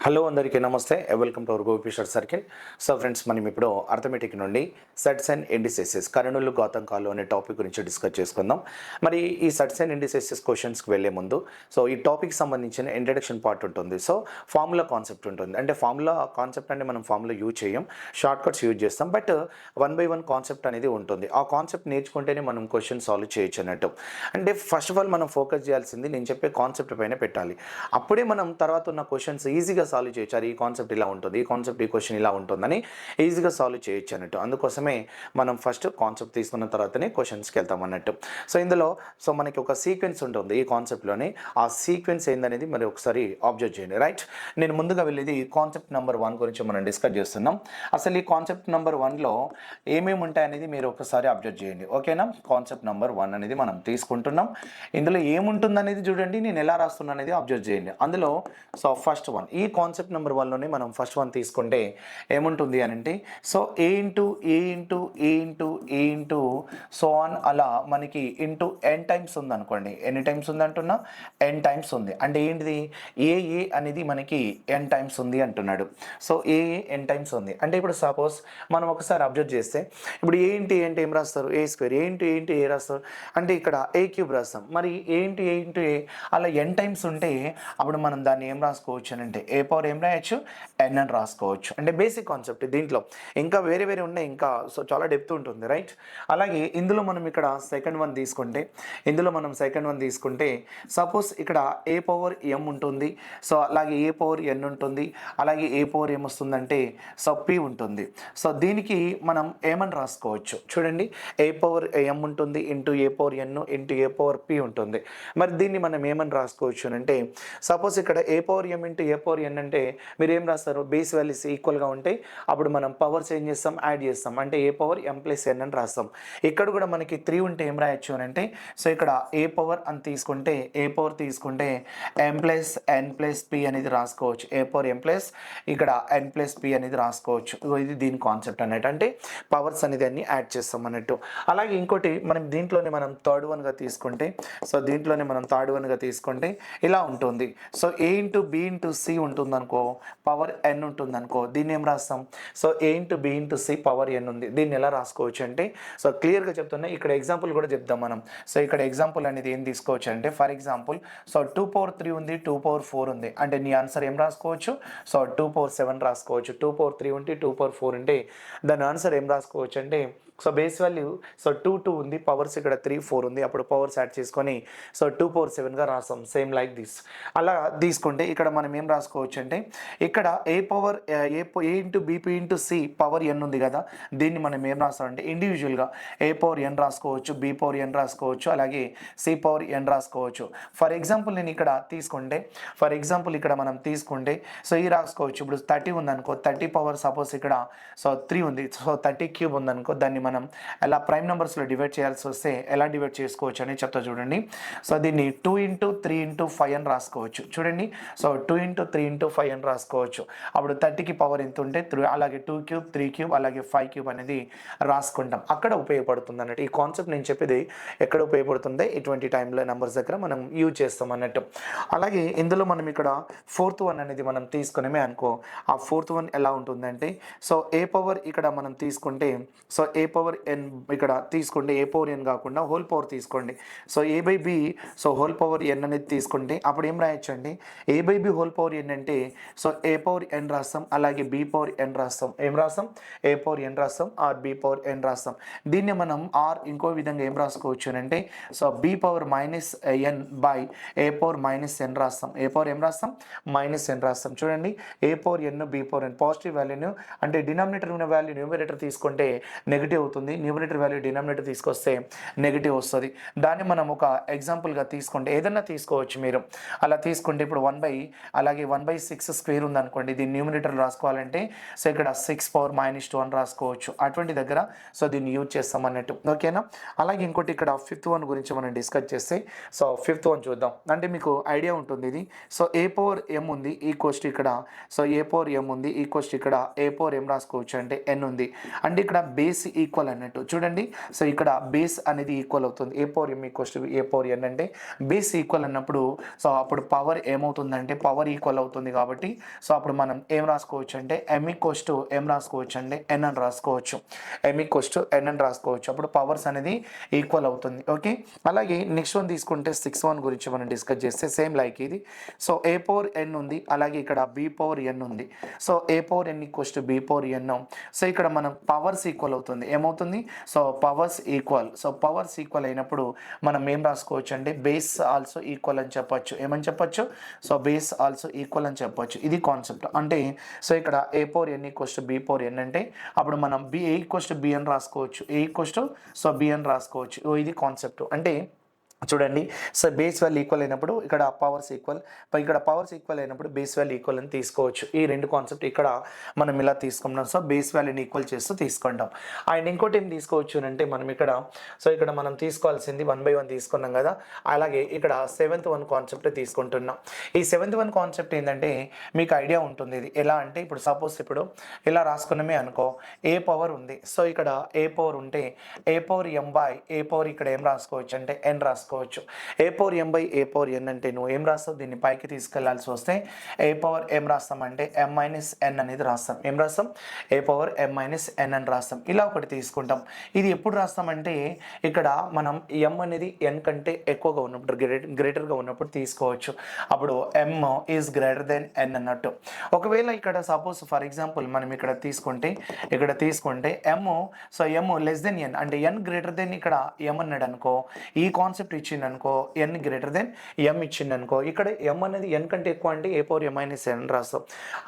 Hello అందరికీ నమస్తే. Welcome to our గోపిషర్ సర్కిల్. సో ఫ్రెండ్స్, మనం ఇప్పుడు అర్థమెటిక్ నుండి సెట్స్ అండ్ ఇండిసెసెస్ కరణులు ఘాతాంకాలు అనే టాపిక్ గురించి డిస్కస్ చేసుకుందాం. మరి ఈ సెట్స్ అండ్ ఇండిసెసెస్ క్వశ్చన్స్కి వెళ్ళే ముందు సో ఈ టాపిక్ సంబంధించిన ఇంట్రడక్షన్ పార్ట్ ఉంటుంది. సో ఫార్ములా కాన్సెప్ట్ ఉంటుంది. అంటే ఫార్ములా కాన్సెప్ట్ అంటే మనం ఫార్ములా యూజ్ చేయం, షార్ట్ కట్స్ యూజ్ చేస్తాం. బట్ 1 by 1 కాన్సెప్ట్ అనేది ఉంటుంది. ఆ కాన్సెప్ట్ నేర్చుకుంటేనే మనం క్వశ్చన్ సాల్వ్ చేయొచ్చు అన్నట్టు. అంటే ఫస్ట్ ఆఫ్ ఆల్ మనం ఫోకస్ చేయాల్సింది నేను చెప్పే కాన్సెప్ట్ పైన పెట్టాలి. అప్పుడే మనం తర్వాత ఉన్న క్వశ్చన్స్ ఈజీగా సాల్వ్ చేయొచ్చు. ఈ కాన్సెప్ట్ ఇలా ఉంటుంది, ఈ కాన్సెప్ట్ ఈ క్వశ్చన్ ఇలా ఉంటుందని ఈజీగా సాల్వ్ చేయొచ్చు అన్నట్టు. అందుకోసమే మనం ఫస్ట్ కాన్సెప్ట్ తీసుకున్న తర్వాతనే క్వశ్చన్స్కి వెళ్తాం అన్నట్టు. సో ఇందులో మనకి ఒక సీక్వెన్స్ ఉంటుంది ఈ కాన్సెప్ట్లోనే. ఆ సీక్వెన్స్ ఏందనేది మరి ఒకసారి ఆబ్జర్వ్ చేయండి. రైట్, నేను ముందుగా వెళ్ళేది కాన్సెప్ట్ నెంబర్ 1 గురించి మనం డిస్కస్ చేస్తున్నాం. అసలు ఈ కాన్సెప్ట్ నెంబర్ 1లో ఏమేమి ఉంటాయనేది మీరు ఒకసారి అబ్జర్వ్ చేయండి. ఓకేనా? కాన్సెప్ట్ నెంబర్ 1 అనేది మనం తీసుకుంటున్నాం. ఇందులో ఏముంటుంది అనేది చూడండి, నేను ఎలా రాస్తున్నా అనేది అబ్జర్వ్ చేయండి. అందులో ఫస్ట్ వన్, ఈ కాన్సెప్ట్ నెంబర్ 1లోనే మనం ఫస్ట్ వన్ తీసుకుంటే ఏముంటుంది అని అంటే a into a into a into a into so on అలా మనకి ఇంటూ ఎన్ టైమ్స్ ఉంది అనుకోండి. ఎన్ని టైమ్స్ ఉంది అంటున్నా? ఎన్ టైమ్స్ ఉంది. అంటే ఏంటిది? ఏ అనేది మనకి ఎన్ టైమ్స్ ఉంది అంటున్నాడు. సో ఏ ఎన్ టైమ్స్ ఉంది అంటే ఇప్పుడు సపోజ్ మనం ఒకసారి అబ్జర్వ్ చేస్తే ఇప్పుడు ఏ ఇంటూ ఏ అంటే ఏం రాస్తారు? ఏ square. A into a into ఏ రాస్తారు అంటే ఇక్కడ ఏ క్యూబ్ రాస్తాం. మరి ఏ ఇంటూ ఏ ఇంటూ ఏ అలా ఎన్ టైమ్స్ ఉంటే అప్పుడు మనం దాన్ని ఏం రాసుకోవచ్చు అని అంటే ఏ పవర్ ఏం రాయొచ్చు? ఎన్ అని రాసుకోవచ్చు. అంటే బేసిక్ కాన్సెప్ట్. దీంట్లో ఇంకా వేరే వేరే ఉన్నాయి, ఇంకా చాలా డెప్త్ ఉంటుంది. రైట్, అలాగే ఇందులో మనం ఇక్కడ సెకండ్ వన్ తీసుకుంటే సపోజ్ ఇక్కడ ఏ పవర్ ఎం ఉంటుంది. సో అలాగే ఏ పవర్ ఎన్ ఉంటుంది. అలాగే ఏ పవర్ ఏం వస్తుందంటే పి ఉంటుంది. సో దీనికి మనం ఏమని రాసుకోవచ్చు చూడండి. ఏ పవర్ ఎం ఉంటుంది ఇంటూ ఏ పవర్ ఎన్ ఇంటూ ఏ పవర్ పి ఉంటుంది. మరి దీన్ని మనం ఏమని రాసుకోవచ్చు అంటే సపోజ్ ఇక్కడ a power M into A power n అంటే మీరు ఏం రాస్తారు? బేస్ వాల్యూస్ ఈక్వల్గా ఉంటే అప్పుడు మనం పవర్స్ ఏం చేస్తాం? యాడ్ చేస్తాం. అంటే ఏ పవర్ ఎం ప్లస్ ఎన్ అని రాస్తాం. ఇక్కడ కూడా మనకి 3 ఉంటే ఏం రాయొచ్చు అని అంటే ఇక్కడ ఏ పవర్ అని తీసుకుంటే ఎం ప్లస్ ఎన్ ప్లస్ పి అనేది రాసుకోవచ్చు. ఏ పవర్ ఎం ప్లస్ ఇక్కడ ఎన్ ప్లస్ పి అనేది రాసుకోవచ్చు. ఇది దీని కాన్సెప్ట్ అన్నట్టు. అంటే పవర్స్ అనేది అన్ని యాడ్ చేస్తాం అన్నట్టు. అలాగే ఇంకోటి మనం దీంట్లోనే మనం థర్డ్ వన్గా తీసుకుంటే ఇలా ఉంటుంది. So a into b into c ఉంటుంది అనుకో, పవర్ ఎన్ ఉంటుంది అనుకో, దీన్ని ఏం రాస్తాం? A into b into c power n ఉంది. దీన్ని ఎలా రాసుకోవచ్చు అంటే క్లియర్గా చెప్తున్నా. ఇక్కడ ఎగ్జాంపుల్ కూడా చెప్దాం మనం. ఇక్కడ ఎగ్జాంపుల్ అనేది ఏం తీసుకోవచ్చు అంటే ఫర్ ఎగ్జాంపుల్ 2 power 3 ఉంది, 2 power 4 ఉంది. అంటే నీ ఆన్సర్ ఏం రాసుకోవచ్చు? 2 power 7 రాసుకోవచ్చు. 2 power 3 ఉంటే 2 power 4 ఉంటే దాని ఆన్సర్ ఏం రాసుకోవచ్చు అంటే బేస్ వాల్యూ 2 ఉంది, పవర్స్ ఇక్కడ 3 4 ఉంది. అప్పుడు పవర్స్ యాడ్ చేసుకొని 2 power 7గా రాస్తాం. Same like this. అలా తీసుకుంటే ఇక్కడ మనం ఏం రాసుకోవచ్చు అంటే ఇక్కడ a power a into BP into c power n ఉంది కదా, దీన్ని మనం ఏం రాస్తామంటే ఇండివిజువల్గా ఏ పవర్ ఎన్ రాసుకోవచ్చు, బి పవర్ ఎన్ రాసుకోవచ్చు, అలాగే సి పవర్ ఎన్ రాసుకోవచ్చు. ఫర్ ఎగ్జాంపుల్ నేను ఇక్కడ మనం తీసుకుంటే ఈ రాసుకోవచ్చు. ఇప్పుడు 30 ఉంది అనుకో, 30 పవర్ సపోజ్ ఇక్కడ 3 ఉంది. 30 క్యూబ్ ఉంది అనుకో, దాన్ని మనం ఎలా ప్రైమ్ నెంబర్స్లో డివైడ్ చేయాల్సి వస్తే ఎలా డివైడ్ చేసుకోవచ్చు అని చెప్తా చూడండి. దీన్ని 2 ఇంటూ 3 ఇంటూ 5 అని రాసుకోవచ్చు. చూడండి, 2 ఇంటూ 3 ఇంటూ 5 అని రాసుకోవచ్చు. అప్పుడు 30కి పవర్ ఎంత ఉంటే 3, అలాగే 2 క్యూబ్ 3 క్యూబ్ అలాగే 5 క్యూబ్ అనేది రాసుకుంటాం. అక్కడ ఉపయోగపడుతుంది అన్నట్టు. ఈ కాన్సెప్ట్ నేను చెప్పేది ఎక్కడ ఉపయోగపడుతుంది? ఇటువంటి టైంలో నెంబర్స్ దగ్గర మనం యూజ్ చేస్తాం అన్నట్టు. అలాగే ఇందులో మనం ఇక్కడ ఫోర్త్ వన్ అనేది మనం తీసుకునేమే అనుకో, ఆ ఫోర్త్ వన్ ఎలా ఉంటుందంటే ఏ పవర్ ఇక్కడ మనం తీసుకుంటే ఏ పవర్ ఎన్ ఇక్కడ తీసుకుంటే ఏ పవర్ ఎన్ కాకుండా హోల్ పవర్ తీసుకోండి. ఏ by b whole power n అనేది తీసుకుంటే అప్పుడు ఏం రాయొచ్చు అండి? ఏ by b whole power n అంటే ఏ పవర్ ఎన్ రాస్తాం, అలాగే బి పవర్ ఎన్ రాస్తాం. ఏం రాస్తాం? ఏ పవర్ ఎన్ రాస్తాం ఆర్ బి పవర్ ఎన్ రాస్తాం. దీన్ని మనం ఆర్ ఇంకో విధంగా ఏం రాసుకోవచ్చు అని అంటే b power minus n by a power minus n రాస్తాం. ఏ పవర్ ఏం రాస్తాం? మైనస్ ఎన్ రాస్తాం. చూడండి, a power n b power n positive వాల్యూను అంటే డినామినేటర్ ఉన్న వాల్యూ న్యూమరేటర్ తీసుకుంటే నెగిటివ్ అవుతుంది, న్యూమరేటర్ వాల్యూ డినామినేటర్ తీసుకొస్తే నెగిటివ్ వస్తుంది. దాన్ని మనం ఒక ఎగ్జాంపుల్గా తీసుకుంటే ఏదన్నా తీసుకోవచ్చు మీరు. అలా తీసుకుంటే ఇప్పుడు 1/6 స్క్వేర్ ఉందనుకోండి, దీన్ని న్యూమరేటర్ రాసుకోవాలంటే ఇక్కడ 6 పవర్ మైనస్ 2 అని రాసుకోవచ్చు. అటువంటి దగ్గర దీన్ని యూజ్ చేస్తాం అన్నట్టు. ఓకేనా? అలాగే ఇంకోటి ఇక్కడ ఫిఫ్త్ వన్ గురించి మనం డిస్కస్ చేస్తే ఫిఫ్త్ వన్ చూద్దాం. అంటే మీకు ఐడియా ఉంటుంది ఇది. ఏ పవర్ ఎం ఉంది ఈక్వల్స్ ఇక్కడ ఏ పవర్ ఎం ఉంది ఈక్వల్స్ ఇక్కడ ఏ పవర్ ఎం రాసుకోవచ్చు అంటే ఎన్ ఉంది. అంటే ఇక్కడ బేస్ ఈక్వల్ ఈక్వల్ అన్నట్టు చూడండి. సో ఇక్కడ బేస్ అనేది ఈక్వల్ అవుతుంది. A power m equals to a power n అంటే బేస్ ఈక్వల్ అన్నప్పుడు సో అప్పుడు పవర్ ఏమవుతుందంటే పవర్ ఈక్వల్ అవుతుంది కాబట్టి సో అప్పుడు మనం ఏం రాసుకోవచ్చు అంటే ఎం ఈక్వల్స్ టు ఏం రాసుకోవచ్చు అంటే ఎన్ అని రాసుకోవచ్చు. ఎం ఈక్వల్స్ టు ఎన్ అని రాసుకోవచ్చు. అప్పుడు పవర్స్ అనేది ఈక్వల్ అవుతుంది. ఓకే, అలాగే నెక్స్ట్ వన్ తీసుకుంటే 6 గురించి మనం డిస్కస్ చేస్తే సేమ్ లైక్ ఇది. సో ఏ పవర్ ఎన్ ఉంది, అలాగే ఇక్కడ బి పవర్ ఎన్ ఉంది. So A power n equals to b power n. So ఇక్కడ మనం పవర్స్ ఈక్వల్ అవుతుంది. ఏమవుతుంది? So powers equal. So powers equal అయినప్పుడు మనం ఏం రాసుకోవచ్చు అంటే బేస్ ఆల్సో ఈక్వల్ అని చెప్పొచ్చు. ఏమని చెప్పొచ్చు? సో బేస్ ఆల్సో ఈక్వల్ అని చెప్పొచ్చు. ఇది కాన్సెప్ట్. అంటే సో ఇక్కడ a power n equals to b power n అంటే అప్పుడు మనం b a equals to b అని రాసుకోవచ్చు. A equals to so b అని రాసుకోవచ్చు. ఇది కాన్సెప్ట్. అంటే చూడండి, సో బేస్ వాల్యూ ఈక్వల్ అయినప్పుడు ఇక్కడ పవర్స్ ఈక్వల్, ఇక్కడ పవర్స్ ఈక్వల్ అయినప్పుడు బేస్ వాల్యూ ఈక్వల్ అని తీసుకోవచ్చు. ఈ రెండు కాన్సెప్ట్ ఇక్కడ మనం ఇలా తీసుకుంటాం. సో బేస్ వాల్యూని ఈక్వల్ చేస్తూ తీసుకుంటాం. అండ్ ఇంకోటి ఏం తీసుకోవచ్చు అంటే మనం ఇక్కడ సో ఇక్కడ మనం తీసుకోవాల్సింది 1 by 1 తీసుకున్నాం కదా, అలాగే ఇక్కడ 7th వన్ కాన్సెప్ట్ తీసుకుంటున్నాం. ఈ 7th వన్ కాన్సెప్ట్ ఏంటంటే మీకు ఐడియా ఉంటుంది. ఇది ఎలా అంటే ఇప్పుడు సపోజ్ ఇప్పుడు ఇలా రాసుకున్నామే అనుకో, ఏ పవర్ ఉంది. సో ఇక్కడ ఏ పవర్ ఉంటే a power m by a power ఇక్కడ ఏం రాసుకోవచ్చు అంటే ఎన్ రాసుకోవచ్చు. A power m by a power n అంటే నువ్వు ఏం రాస్తావు, దీన్ని పైకి తీసుకెళ్లాల్సి వస్తే ఏ పవర్ ఎం రాస్తాం అంటే ఎం మైనస్ ఎన్ అనేది రాస్తాం. ఏం రాస్తాం? ఏ పవర్ ఎం మైనస్ ఎన్ అని రాస్తాం. ఇలా ఒకటి తీసుకుంటాం. ఇది ఎప్పుడు రాస్తామంటే ఇక్కడ మనం ఎం అనేది ఎన్ కంటే ఎక్కువగా ఉన్నప్పుడు గ్రేటర్గా ఉన్నప్పుడు తీసుకోవచ్చు. అప్పుడు ఎం ఈజ్ గ్రేటర్ దెన్ ఎన్ అన్నట్టు. ఒకవేళ ఇక్కడ సపోజ్ ఫర్ ఎగ్జాంపుల్ మనం ఇక్కడ తీసుకుంటే ఎం సో ఎం లెస్ దెన్ ఎన్ అంటే ఎన్ గ్రేటర్ దెన్ ఇక్కడ ఎం అన్నాడు అనుకో, ఈ కాన్సెప్ట్ ఇచ్చింది అనుకో, ఎన్ గ్రేటర్ దెన్ ఎం ఇచ్చింది అనుకో, ఇక్కడ ఎం అనేది ఎన్ కంటే ఎక్కువ అంటే ఏ పవర్ ఎం మైనస్ ఎన్ రాస్తాం.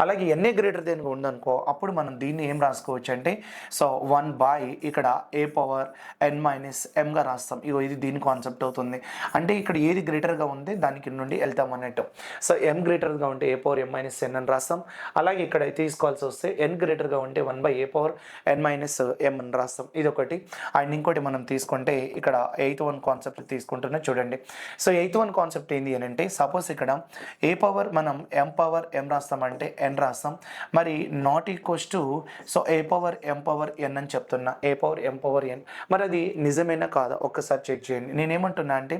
అలాగే ఎన్ఏ గ్రేటర్ దెన్ ఉందనుకో, అప్పుడు మనం దీన్ని ఏం రాసుకోవచ్చు అంటే సో 1 బై ఇక్కడ ఏ పవర్ ఎన్ మైనస్ ఎంగా రాస్తాం. ఇది దీని కాన్సెప్ట్ అవుతుంది. అంటే ఇక్కడ ఏది గ్రేటర్గా ఉంది దానికి నుండి వెళ్తాం అన్నట్టు. సో ఎం గ్రేటర్గా ఉంటే ఏ పవర్ ఎం మైనస్ ఎన్ అని రాస్తాం. అలాగే ఇక్కడ తీసుకోవాల్సి వస్తే ఎన్ గ్రేటర్గా ఉంటే 1 by a power n minus m అని రాస్తాం. ఇది ఒకటి. అండ్ ఇంకోటి మనం తీసుకుంటే ఇక్కడ 8th వన్ కాన్సెప్ట్ తీసుకుంటున్నా చూడండి. సో 8th వన్ కాన్సెప్ట్ ఏంటి అని అంటే సపోజ్ ఇక్కడ ఏ పవర్ మనం ఎం పవర్ ఎం రాస్తామంటే ఎన్ రాస్తాం. మరి not equals to so A power m power n అని చెప్తున్నా. ఏ పవర్ ఎం పవర్ ఎన్, మరి అది నిజమేనా కాదా ఒక్కసారి చెక్ చేయండి. నేనేమంటున్నా అంటే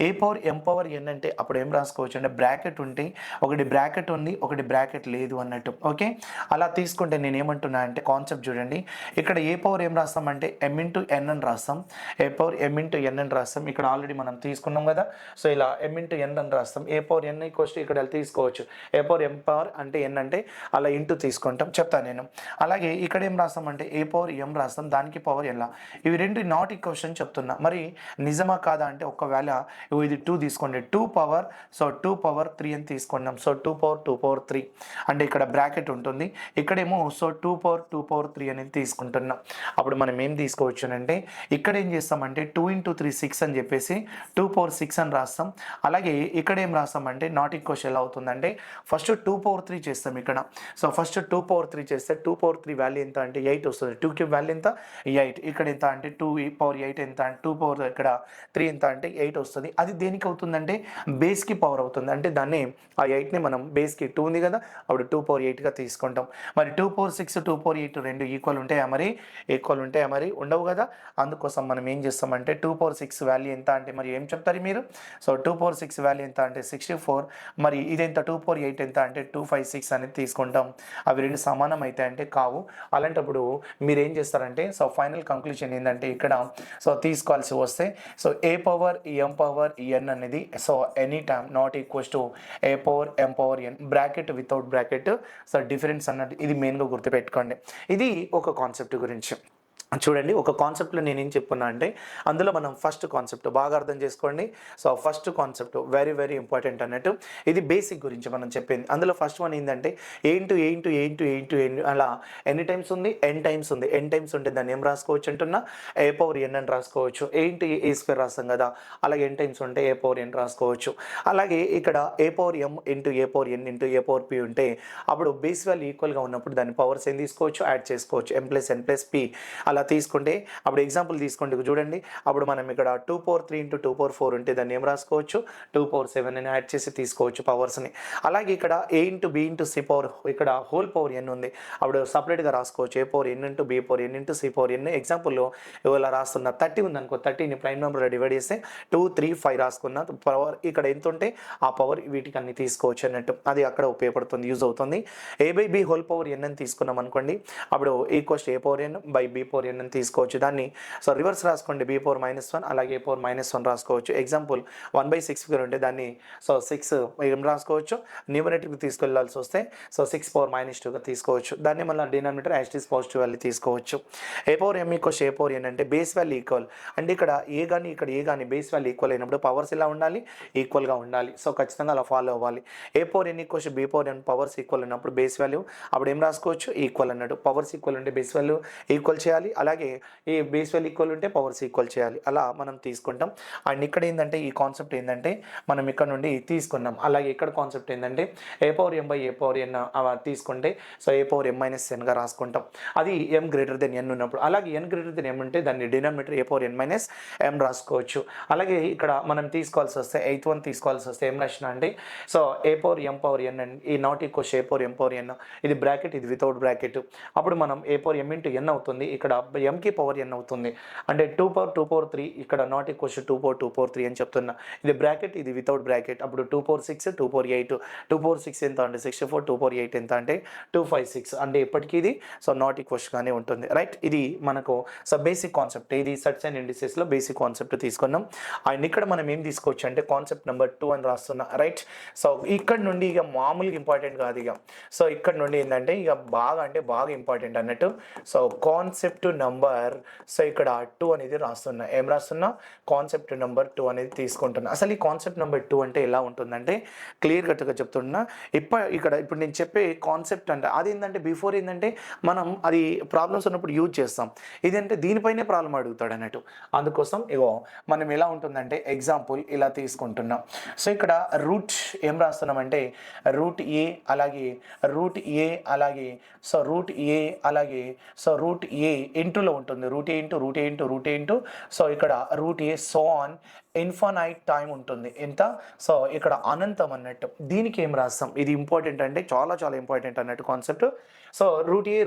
ఏ పవర్ ఎం పవర్ ఎన్ అంటే అప్పుడు ఏం రాసుకోవచ్చు అంటే బ్రాకెట్ ఉంటే ఒకటి బ్రాకెట్ ఉంది, ఒకటి బ్రాకెట్ లేదు అన్నట్టు. ఓకే, అలా తీసుకుంటే నేను ఏమంటున్నా అంటే కాన్సెప్ట్ చూడండి. ఇక్కడ ఏ పవర్ ఏం రాస్తామంటే ఎం ఇంటూ ఎన్ అని రాస్తాం. ఏ పవర్ ఎం ఇంటూ ఎన్ అని రాస్తాం. ఇక్కడ ఆల్రెడీ మనం తీసుకున్నాం కదా. సో ఇలా ఎం ఇంటూ ఎన్ అని రాస్తాం. A power n equals to ఇక్కడ తీసుకోవచ్చు. ఏ పవర్ ఎం పవర్ అంటే ఎన్ అంటే అలా ఇంటూ తీసుకుంటాం, చెప్తాను నేను. అలాగే ఇక్కడ ఏం రాస్తామంటే ఏ పవర్ ఎం రాస్తాం, దానికి పవర్ ఎలా. ఇవి రెండు నాట్ ఈక్వల్స్ అని చెప్తున్నా. మరి నిజమా కాదా అంటే ఒకవేళ ఇది 2 తీసుకోండి. 2 పవర్ సో 2 పవర్ 3 అని తీసుకున్నాం. సో 2 పవర్ 3 అంటే ఇక్కడ బ్రాకెట్ ఉంటుంది. ఇక్కడేమో సో 2 పవర్ 3 అనేది తీసుకుంటున్నాం. అప్పుడు మనం ఏం తీసుకోవచ్చు అంటే ఇక్కడ ఏం చేస్తామంటే 2 into 3 6 అని చెప్పేసి 2 పవర్ 6 అని రాస్తాం. అలాగే ఇక్కడ ఏం రాస్తామంటే నాట్ ఈక్వల్స్ ఎలా అవుతుందంటే ఫస్ట్ 2 పవర్ 3 చేస్తాం ఇక్కడ. సో ఫస్ట్ 2 పవర్ 3 చేస్తే 2 పవర్ 3 వాల్యూ ఎంత అంటే 8 వస్తుంది. 2 క్యూబ్ వాల్యూ ఎంత 8. ఇక్కడ ఎంత అంటే 2 పవర్ 8 ఎంత అంటే 2 పవర్ ఇక్కడ 3 ఎంత అంటే 8 వస్తుంది. అది దేనికి అవుతుందంటే బేస్కి పవర్ అవుతుంది. అంటే దాన్ని ఆ 8ని మనం బేస్కి 2 ఉంది కదా, అప్పుడు 2 పవర్ 8గా తీసుకుంటాం. మరి 2 పవర్ 6 2 పవర్ 8 రెండు ఈక్వల్ ఉంటాయా మరి ఉండవు కదా. అందుకోసం మనం ఏం చేస్తామంటే 2 పవర్ 6 వాల్యూ ఎంత అంటే మరి ఏం చెప్తారు మీరు? సో 2 పవర్ 6 వాల్యూ ఎంత అంటే 64. మరి ఇదెంత 2 పవర్ 8 ఎంత అంటే 256 అనేది తీసుకుంటాం. అవి రెండు సమానం అయితే అంటే కావు. అలాంటప్పుడు మీరు ఏం చేస్తారంటే సో ఫైనల్ కంక్లూజన్ ఏంటంటే ఇక్కడ సో తీసుకోవాల్సి వస్తే సో ఏ పవర్ ఎం పవర్ ఎన్ అనేది so any time not equals to a power m power n bracket without bracket. So difference అన్నట్టు ఇది మెయిన్గా గుర్తుపెట్టుకోండి. ఇది ఒక కాన్సెప్ట్ గురించి. చూడండి, ఒక కాన్సెప్ట్లో నేనేం చెప్పున్నా అంటే అందులో మనం ఫస్ట్ కాన్సెప్ట్ బాగా అర్థం చేసుకోండి. So first concept very very important అన్నట్టు. ఇది బేసిక్ గురించి మనం చెప్పింది. అందులో ఫస్ట్ వన్ ఏంటంటే ఏ అలా ఎన్ని టైమ్స్ ఉంది, ఎన్ టైమ్స్ ఉంది. ఎన్ టైమ్స్ ఉంటే దాన్ని ఏం రాసుకోవచ్చు అంటున్నా ఏ పవర్ ఎన్ అని రాసుకోవచ్చు. ఏ ఇంటూ ఏ స్క్వేర్ రాస్తాం కదా, అలాగే ఎన్ టైమ్స్ ఉంటే ఏ పవర్ ఎన్ రాసుకోవచ్చు. అలాగే ఇక్కడ a power M into A power N into A power P ఉంటే అప్పుడు బేస్ వాల్యూ ఈక్వల్గా ఉన్నప్పుడు దాని పవర్స్ ఏం తీసుకోవచ్చు, యాడ్ చేసుకోవచ్చు. ఎం ప్లస్ ఎన్ ప్లస్ పి. అలా అలా తీసుకుంటే అప్పుడు ఎగ్జాంపుల్ తీసుకుంటే చూడండి, అప్పుడు మనం ఇక్కడ 2 పవర్ 3 ఇంటూ 2 పవర్ 4 ఉంటే దాన్ని ఏం రాసుకోవచ్చు, 2 పవర్ 7 అని యాడ్ చేసి తీసుకోవచ్చు పవర్స్ని. అలాగే ఇక్కడ a into b into c power, ఇక్కడ హోల్ పవర్ ఎన్ ఉంది, అప్పుడు సపరేట్గా రాసుకోవచ్చు, a power N into b power N into c power n. ఎగ్జాంపుల్లో ఇలా రాస్తున్న 30 ఉందనుకో, 30ని ప్రైమ్ నెంబర్లో డివైడ్ చేస్తే 2 3 5 రాసుకున్న పవర్ ఇక్కడ ఎంత ఉంటే ఆ పవర్ వీటికి అన్ని తీసుకోవచ్చు అన్నట్టు. అది అక్కడ ఉపయోగపడుతుంది, యూజ్ అవుతుంది. A by b whole power n అని తీసుకున్నాం అనుకోండి, అప్పుడు equals a power n by b power n అని తీసుకోవచ్చు. దాన్ని సో రివర్స్ రాసుకోండి, బి పవర్ -1 అలాగే ఏ పవర్ -1 రాసుకోవచ్చు. ఎగ్జాంపుల్ 1/6 ఫిగర్ ఉంటే దాన్ని సో 6 ఏం రాసుకోవచ్చు, న్యూమరేటర్కి తీసుకెళ్లాల్సి వస్తే సో 6 పవర్ -2గా తీసుకోవచ్చు. దాన్ని మళ్ళీ డినామినేటర్ యాస్టీస్ పాజిటివ్ వాల్యూ తీసుకోవచ్చు. ఏ power m equals a power n అంటే బేస్ వాల్యూ ఈక్వల్, అంటే ఇక్కడ ఏ కానీ ఇక్కడ ఏ కానీ బేస్ వాల్యూ ఈక్వల్ అయినప్పుడు పవర్స్ ఇలా ఉండాలి, ఈక్వల్గా ఉండాలి. సో ఖచ్చితంగా అలా ఫాలో అవ్వాలి. ఏ power n equals B power ఎన్ పవర్స్ ఈక్వల్ అయినప్పుడు బేస్ వాల్యూ అప్పుడు ఏం రాసుకోవచ్చు, ఈక్వల్ అన్నట్టు. పవర్స్ ఈక్వల్ ఉంటే బేస్ వాల్యూ ఈక్వల్ చేయాలి, అలాగే ఈ బేస్ వాల్యూ ఈక్వల్ ఉంటే పవర్స్ ఈక్వల్ చేయాలి. అలా మనం తీసుకుంటాం. అండ్ ఇక్కడ ఏంటంటే ఈ కాన్సెప్ట్ ఏంటంటే మనం ఇక్కడ నుండి తీసుకున్నాం. అలాగే ఇక్కడ కాన్సెప్ట్ ఏంటంటే a power m by a power n తీసుకుంటే సో ఏ పవర్ M-Nగా రాసుకుంటాం. అది m గ్రేటర్ దెన్ n ఉన్నప్పుడు. అలాగే n గ్రేటర్ దెన్ m ఉంటే దాన్ని డినామినేటర్ ఏ పవర్ n-m రాసుకోవచ్చు. అలాగే ఇక్కడ మనం తీసుకోవాల్సి వస్తే 8th వన్ తీసుకోవాల్సి వస్తే ఏం రాసిన అంటే so A power m power n and ఈ not equals a power m power n, ఇది బ్రాకెట్ ఇది వితౌట్ బ్రాకెట్. అప్పుడు మనం a power m into n అవుతుంది, ఇక్కడ mకి పవర్ n అవుతుంది. అంటే 2 పవర్ 3 ఇక్కడ నాట్ ఈక్వల్స్ 2 పవర్ 3 అని చెప్తున్నా. ఇది బ్రాకెట్ ఇది వితౌట్ బ్రాకెట్. అప్పుడు 2 పవర్ 6 2 పవర్ 8, 2 పవర్ 6 ఎంత అంటే 64, 2 పవర్ 8 ఎంత అంటే 256. అంటే ఇప్పటికీ ఇది సో నాట్ ఈక్వల్స్ గానే ఉంటుంది, రైట్. ఇది మనకు సో బేసిక్ కాన్సెప్ట్, ఇది సెట్స్ అండ్ ఇండిసెస్లో బేసిక్ కాన్సెప్ట్ తీసుకున్నాం. అండ్ ఇక్కడ మనం ఏం తీసుకోవచ్చు అంటే కాన్సెప్ట్ నెంబర్ 2 అని రాస్తున్నా, రైట్. సో ఇక్కడ నుండి ఇక మామూలుగా ఇంపార్టెంట్ కాదు ఇక. సో ఇక్కడ నుండి ఏంటంటే ఇక బాగా అంటే బాగా ఇంపార్టెంట్ అన్నట్టు. సో కాన్సెప్ట్ నెంబర్ సో ఇక్కడ 2 అనేది రాస్తున్నా. ఏం రాస్తున్నా, కాన్సెప్ట్ నెంబర్ 2 అనేది తీసుకుంటున్నా. అసలు ఈ కాన్సెప్ట్ నెంబర్ 2 అంటే ఎలా ఉంటుందంటే క్లియర్ కట్గా చెప్తున్నా. ఇప్పుడు నేను చెప్పే కాన్సెప్ట్ అంటే అది ఏంటంటే బిఫోర్ ఏంటంటే మనం అది ప్రాబ్లమ్స్ ఉన్నప్పుడు యూజ్ చేస్తాం. ఇదంటే దీనిపైనే ప్రాబ్లం అడుగుతాడు అన్నట్టు. అందుకోసం ఇగో మనం ఎలా ఉంటుందంటే ఎగ్జాంపుల్ ఇలా తీసుకుంటున్నాం. సో ఇక్కడ రూట్ ఏం రాస్తున్నామంటే రూట్ ఏ అలాగే రూట్ ఏ అలాగే సో రూట్ ఏ అలాగే సో రూట్ ఏ ఇంటూలో ఉంటుంది, root a into root a into root a into so ఇక్కడ root a so on infinite time ఉంటుంది. ఎంత సో ఇక్కడ అనంతం అన్నట్టు. దీనికి ఏం రాస్తాం, ఇది ఇంపార్టెంట్ అంటే చాలా చాలా ఇంపార్టెంట్ అన్నట్టు కాన్సెప్ట్. సో రూట్ ఏ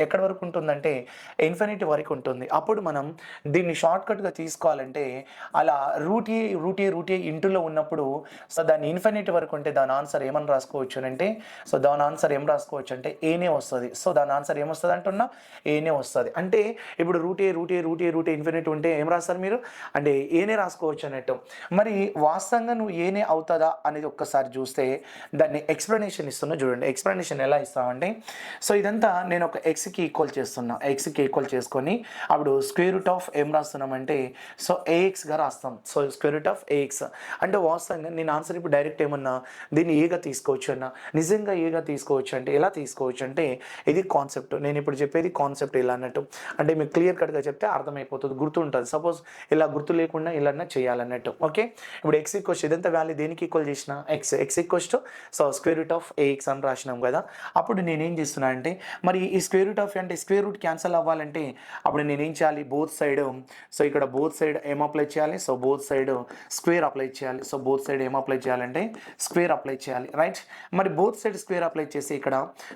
ఎక్కడి వరకు ఉంటుందంటే ఇన్ఫినిటీ వరకు ఉంటుంది. అప్పుడు మనం దీన్ని షార్ట్కట్గా తీసుకోవాలంటే అలా రూట్ ఏ ఇంటూలో ఉన్నప్పుడు సో దాన్ని ఇన్ఫినిటీ వరకు ఉంటే దాని ఆన్సర్ ఏమని రాసుకోవచ్చు అంటే సో దాని ఆన్సర్ ఏం రాసుకోవచ్చు అంటే ఏనే వస్తుంది. సో దాని ఆన్సర్ ఏమొస్తుంది అంటున్నా, ఏనే వస్తుంది. అంటే ఇప్పుడు రూట్ ఏ ఇన్ఫినిటీ ఉంటే ఏం రాస్తారు మీరు అంటే ఏనే రాసుకోవచ్చు అన్నట్టు. మరి వాస్తవంగా నువ్వు ఏనే అవుతుందా అనేది ఒక్కసారి చూస్తే దాన్ని ఎక్స్ప్లెనేషన్ ఇస్తున్నా చూడండి. ఎక్స్ప్లెనేషన్ ఎలా ఇస్తామంటే సో ఇదంతా నేను ఒక ఎక్స్కి ఈక్వల్ చేస్తున్నా. ఎక్స్కి ఈక్వల్ చేసుకొని అప్పుడు స్క్వేర్ రూట్ ఆఫ్ ఏం రాస్తున్నామంటే సో ఏఎక్స్గా రాస్తాం. So square root of a x అంటే వాస్తవంగా నేను ఆన్సర్ ఇప్పుడు డైరెక్ట్ ఏమన్నా దీన్ని ఏగా తీసుకోవచ్చు అన్నా, నిజంగా ఏగా తీసుకోవచ్చు అంటే ఎలా తీసుకోవచ్చు అంటే ఇది కాన్సెప్ట్. నేను ఇప్పుడు చెప్పేది కాన్సెప్ట్ ఇలా అన్నట్టు. అంటే మీకు క్లియర్ కట్గా చెప్తే అర్థమైపోతుంది, గుర్తుంటుంది. సపోజ్ ఇలా గుర్తు లేకుండా ఇలా చేయాలన్నట్టు. ఓకే, ఇప్పుడు ఎక్స్ ఈక్వల్స్ ఇదంతా వాల్యూ దేనికి ఈక్వల్ చేసిన x equals to so square root of a x అని రాసినాం కదా. అప్పుడు నేనేం చేస్తున్నా అంటే మరి ఈ స్క్వేర్ రూట్ ఆఫ్ అంటే స్క్వేర్ రూట్ క్యాన్సల్ అవ్వాలంటే అప్పుడు నేనేం చేయాలి, బోత్ సైడ్ సో ఇక్కడ బోత్ సైడ్ ఏం అప్లై చేయాలి, so both side square apply చేయాలి. సో బోత్ సైడ్ ఏం అప్లై చేయాలంటే స్క్వేర్ అప్లై చేయాలి, రైట్. మరి బోత్ సైడ్ స్క్వేర్ అప్లై చేసి ఇక్కడ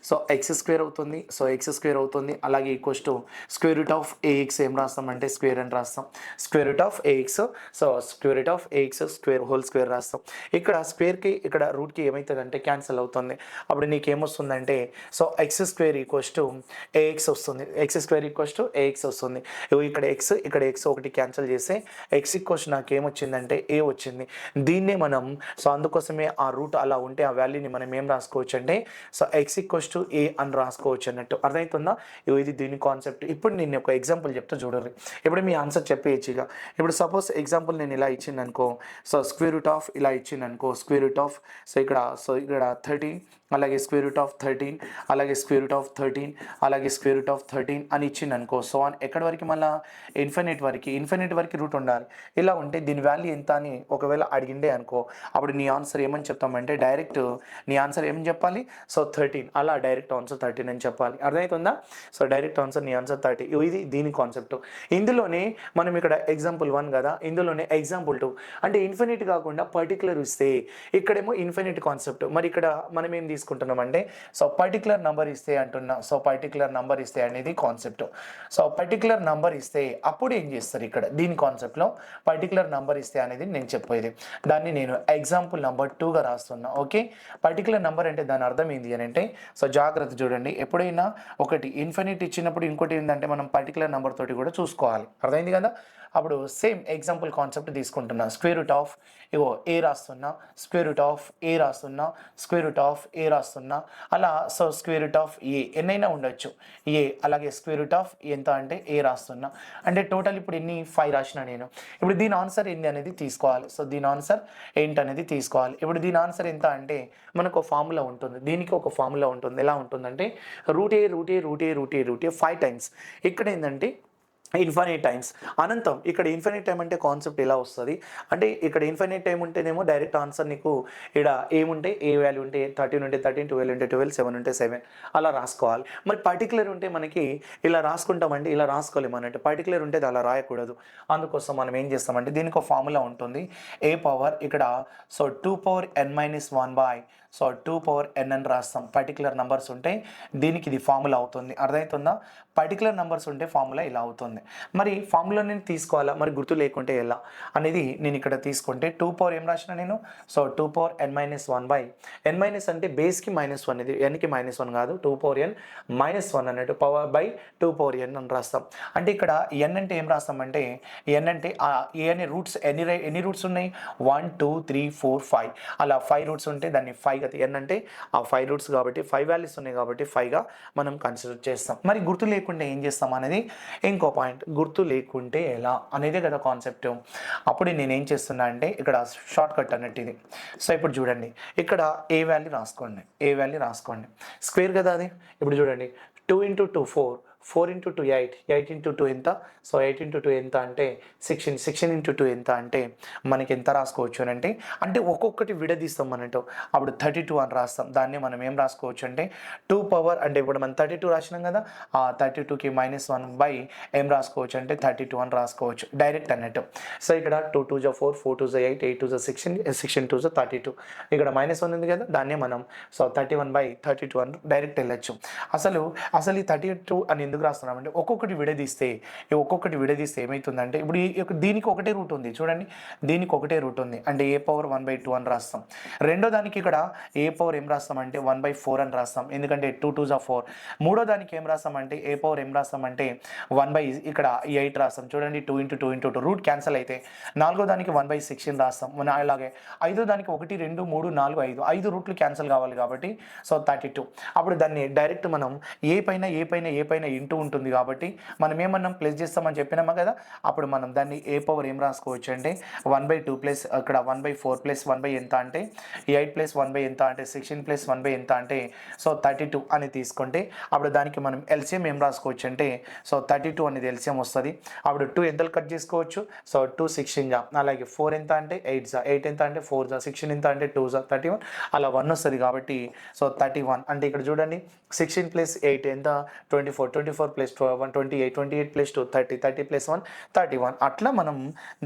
సో ఎక్స్ స్క్వేర్ అవుతుంది, సో ఎక్స్ స్క్వేర్ అవుతుంది. అలాగే equals to square root of a x ఏం రాస్తాం అంటే స్క్వేర్ అని రాస్తాం. Square root of a x so square root of a x square whole square రాస్తాం. ఇక్కడ స్క్వేర్కి ఇక్కడ రూట్కి ఏమవుతుంది అంటే క్యాన్సిల్ అవుతుంది. అప్పుడు నీకు ఏమొస్తుందంటే so x square equals to a x వస్తుంది. X square equals to a x వస్తుంది. ఇక్కడ ఎక్స్ ఒకటి క్యాన్సిల్ చేస్తే ఎక్స్ ఈక్వల్స్ నాకు ఏమొచ్చిందంటే ఏ వచ్చింది. దీన్నే మనం సో అందుకోసమే ఆ రూట్ అలా ఉంటే ఆ వాల్యూని మనం ఏం రాసుకోవచ్చు అంటే సో ఎక్స్ ఈక్వల్స్ టు ఏ అని రాసుకోవచ్చు అన్నట్టు. అర్థమవుతుందా? ఇది దీని కాన్సెప్ట్. ఇప్పుడు నేను ఒక ఎగ్జాంపుల్ చెప్తా చూడండి. ఇప్పుడు మీ ఆన్సర్ చెప్పేయచ్చు ఇక. ఇప్పుడు సపోజ్ ఎగ్జాంపుల్ నేను ఇలా ఇచ్చింది అనుకో, సో స్క్వేర్ రూట్ ఆఫ్ ఇలా ఇచ్చింది అనుకో, స్క్వేర్ రూట్ ఆఫ్ సో ఇక్కడ 30 అలాగే స్క్వేర్ రూట్ ఆఫ్ 13, అలాగే స్క్వేర్ రూట్ ఆఫ్ 13, అలాగే స్క్వేర్ రూట్ ఆఫ్ 13 అని ఇచ్చింది అనుకో. సో అని ఎక్కడి వరకు మళ్ళీ ఇన్ఫినిట్ వరకు రూట్ ఉండాలి. ఇలా ఉంటే దీని వాల్యూ ఎంత అని ఒకవేళ అడిగిండే అనుకో, అప్పుడు నీ ఆన్సర్ ఏమని చెప్తామంటే డైరెక్ట్ నీ ఆన్సర్ ఏమని చెప్పాలి, సో 13, అలా డైరెక్ట్ ఆన్సర్ 13 అని చెప్పాలి. అర్థమవుతుందా? సో డైరెక్ట్ ఆన్సర్ నీ ఆన్సర్ 30. ఇది దీని కాన్సెప్ట్. ఇందులోనే మనం ఇక్కడ ఎగ్జాంపుల్ 1 కదా, ఇందులోనే ఎగ్జాంపుల్ 2 అంటే ఇన్ఫినిట్ కాకుండా పర్టికులర్ ఇస్తే, ఇక్కడేమో ఇన్ఫినిట్ కాన్సెప్ట్. మరి ఇక్కడ మనం ఏం తీసుకుంటున్నాం అంటే సో పర్టికులర్ నంబర్ ఇస్తే అంటున్నా. సో పర్టికులర్ నంబర్ ఇస్తే అనేది కాన్సెప్ట్. సో పర్టికులర్ నంబర్ ఇస్తే అప్పుడు ఏం చేస్తారు, ఇక్కడ దీని కాన్సెప్ట్లో పర్టికులర్ నంబర్ ఇస్తే అనేది నేను చెప్పేది. దాన్ని నేను ఎగ్జాంపుల్ నెంబర్ 2గా రాస్తున్నా. ఓకే, పర్టికులర్ నెంబర్ అంటే దాని అర్థం ఏంటి అని అంటే, సో జాగ్రత్త చూడండి, ఎప్పుడైనా ఒకటి ఇన్ఫినిట్ ఇచ్చినప్పుడు ఇంకోటి ఏంటంటే మనం పర్టికులర్ నెంబర్ తోటి కూడా చూసుకోవాలి. అర్థమైంది కదా? అప్పుడు సేమ్ ఎగ్జాంపుల్ కాన్సెప్ట్ తీసుకుంటున్నా. స్క్వేర్ రూట్ ఆఫ్ ఇగో ఏ రాస్తున్నా, స్క్వేర్ రూట్ ఆఫ్ ఏ రాస్తున్నా, స్క్వేర్ రూట్ ఆఫ్ ఏ రాస్తున్నా, అలా. సో స్క్వేర్ రూట్ ఆఫ్ ఏ ఎన్నైనా ఉండొచ్చు ఏ, అలాగే స్క్వేర్ రూట్ ఆఫ్ ఎంత అంటే ఏ రాస్తున్నా. అంటే టోటల్ ఇప్పుడు ఎన్ని 5 రాసిన నేను. ఇప్పుడు దీని ఆన్సర్ ఏంటి అనేది తీసుకోవాలి. సో దీని ఆన్సర్ ఏంటనేది తీసుకోవాలి. ఇప్పుడు దీని ఆన్సర్ ఎంత అంటే మనకు ఒక ఫార్ములా ఉంటుంది, దీనికి ఒక ఫార్ములా ఉంటుంది. ఎలా ఉంటుందంటే రూట్ ఏ రూట్ ఏ రూట్ ఏ రూట్ ఏ రూట్ ఏ 5 టైమ్స్. ఇక్కడ ఏంటంటే ఇన్ఫినిట్ టైమ్స్ అనంతం. ఇక్కడ ఇన్ఫినిట్ టైం అంటే కాన్సెప్ట్ ఎలా వస్తుంది అంటే, ఇక్కడ ఇన్ఫినిట్ టైం ఉంటేనేమో డైరెక్ట్ ఆన్సర్ నీకు ఇక్కడ ఏముంటే ఏ వాల్యూ ఉంటే 13 ఉంటే 13, 12 ఉంటే 12, 7 ఉంటే 7 అలా రాసుకోవాలి. మరి పర్టికులర్ ఉంటే మనకి ఇలా రాసుకుంటామంటే ఇలా రాసుకోలేము అన్నట్టు. పర్టికులర్ ఉంటే అలా రాయకూడదు. అందుకోసం మనం ఏం చేస్తామంటే దీనికి ఒక ఫార్ములా ఉంటుంది. ఏ పవర్ ఇక్కడ so 2 power n - 1 by so 2 power n అని రాస్తాం. పర్టికులర్ నెంబర్స్ ఉంటే దీనికి ఇది ఫార్ములా అవుతుంది. అర్థమవుతుందా? పర్టికులర్ నెంబర్స్ ఉంటే ఫార్ములా ఇలా అవుతుంది. మరి ఫార్ములా నేను తీసుకోవాలా, మరి గుర్తు లేకుంటే ఎలా అనేది నేను ఇక్కడ తీసుకుంటే 2 పవర్ ఏం రాసిన నేను, so 2 power n - 1 by n minus అంటే బేస్కి -1, ఇది nకి -1 కాదు, 2 పవర్ n - 1 అన్నట్టు పవర్ బై 2 పవర్ n అని రాస్తాం. అంటే ఇక్కడ n అంటే ఏం రాస్తామంటే n అంటే ఏ అనే రూట్స్ ఎన్ని రూట్స్ ఉన్నాయి, 1 2 3 4 5 అలా 5 రూట్స్ ఉంటే దాన్ని 5 n అంటే ఆ 5 రూట్స్ కాబట్టి 5 వాల్యూస్ ఉన్నాయి కాబట్టి 5గా మనం కన్సిడర్ చేస్తాం. మరి గుర్తు లేకుండా ఏం చేస్తాం అనేది ఇంకో పాయింట్. గుర్తు లేకుంటే ఎలా అనేదే కదా కాన్సెప్ట్. అప్పుడు నేను ఏం చేస్తున్నా అంటే ఇక్కడ షార్ట్ కట్ అన్నట్టు ఇది. సో ఇప్పుడు చూడండి, ఇక్కడ ఏ వాల్యూ రాసుకోండి, స్క్వేర్ కదా అది. ఇప్పుడు చూడండి 2 × 2 4, 4 × 2 8, 8 × 2 ఎంత, సో 8 × 2 ఎంత అంటే 16, 16 × 2 ఎంత అంటే మనకి ఎంత రాసుకోవచ్చు అని అంటే ఒక్కొక్కటి విడదీస్తాం అన్నట్టు. అప్పుడు 32 అని రాస్తాం. దాన్ని మనం ఏం రాసుకోవచ్చు అంటే 2 పవర్ అంటే ఇప్పుడు మనం 32 రాసినాం కదా, ఆ 32కి -1 బై ఏం రాసుకోవచ్చు అంటే 32 అని రాసుకోవచ్చు డైరెక్ట్ అన్నట్టు. సో ఇక్కడ 2 2 4, 4 2 8, 8 2 16, 16 2 32, ఇక్కడ -1 ఉంది కదా, దాన్నే మనం సో 31/32 అని డైరెక్ట్ వెళ్ళచ్చు. అసలు ఈ 32 అని ఎందుకు రాస్తున్నామంటే ఒక్కొక్కటి విడదీస్తే ఏమవుతుందంటే ఇప్పుడు దీనికి ఒకటే రూట్ ఉంది చూడండి, దీనికి ఒకటే రూట్ ఉంది అంటే ఏ పవర్ 1/2 అని రాస్తాం. రెండో దానికి ఇక్కడ ఏ పవర్ ఏం రాస్తామంటే 1/4 అని రాస్తాం, ఎందుకంటే 2 2 4. మూడో దానికి ఏం రాస్తామంటే ఏ పవర్ ఏం రాస్తామంటే 1/ఇక్కడ 8 రాస్తాం చూడండి, 2 × 2 × 2 రూట్ క్యాన్సల్ అయితే. నాలుగో దానికి 1/16 రాస్తాం. అలాగే ఐదో దానికి 1 2 3 4 5 5 రూట్లు క్యాన్సల్ కావాలి కాబట్టి సో 32. అప్పుడు దాన్ని డైరెక్ట్ మనం ఏ పైన ఇంటూ ఉంటుంది కాబట్టి మనం ఏమన్నాం ప్లస్ చేస్తామని చెప్పినామా కదా, అప్పుడు మనం దాన్ని ఏ పవర్ ఏం రాసుకోవచ్చు అంటే 1/2 ప్లస్ ఇక్కడ 1/4 ప్లస్ 1 ఎంత అంటే 8 ప్లస్ 1 ఎంత అంటే 16 ప్లస్ 1 ఎంత అంటే సో 32 అని తీసుకుంటే అప్పుడు దానికి మనం ఎల్సిఎం ఏం రాసుకోవచ్చు అంటే సో 32 అనేది ఎల్సిఎం వస్తుంది. అప్పుడు 2 ఎంతలు కట్ చేసుకోవచ్చు, సో 2 16 అలాగే 4 ఎంత అంటే 8 8 ఎంత అంటే 4 16 ఎంత అంటే 2 31 అలా 1 వస్తుంది కాబట్టి సో 31. అంటే ఇక్కడ చూడండి 16 ప్లస్ 8 ఎంత 24, 24 ప్లస్ 1 28, 28 ప్లస్ 2 30, 30 ప్లస్ 1 31. అట్లా మనం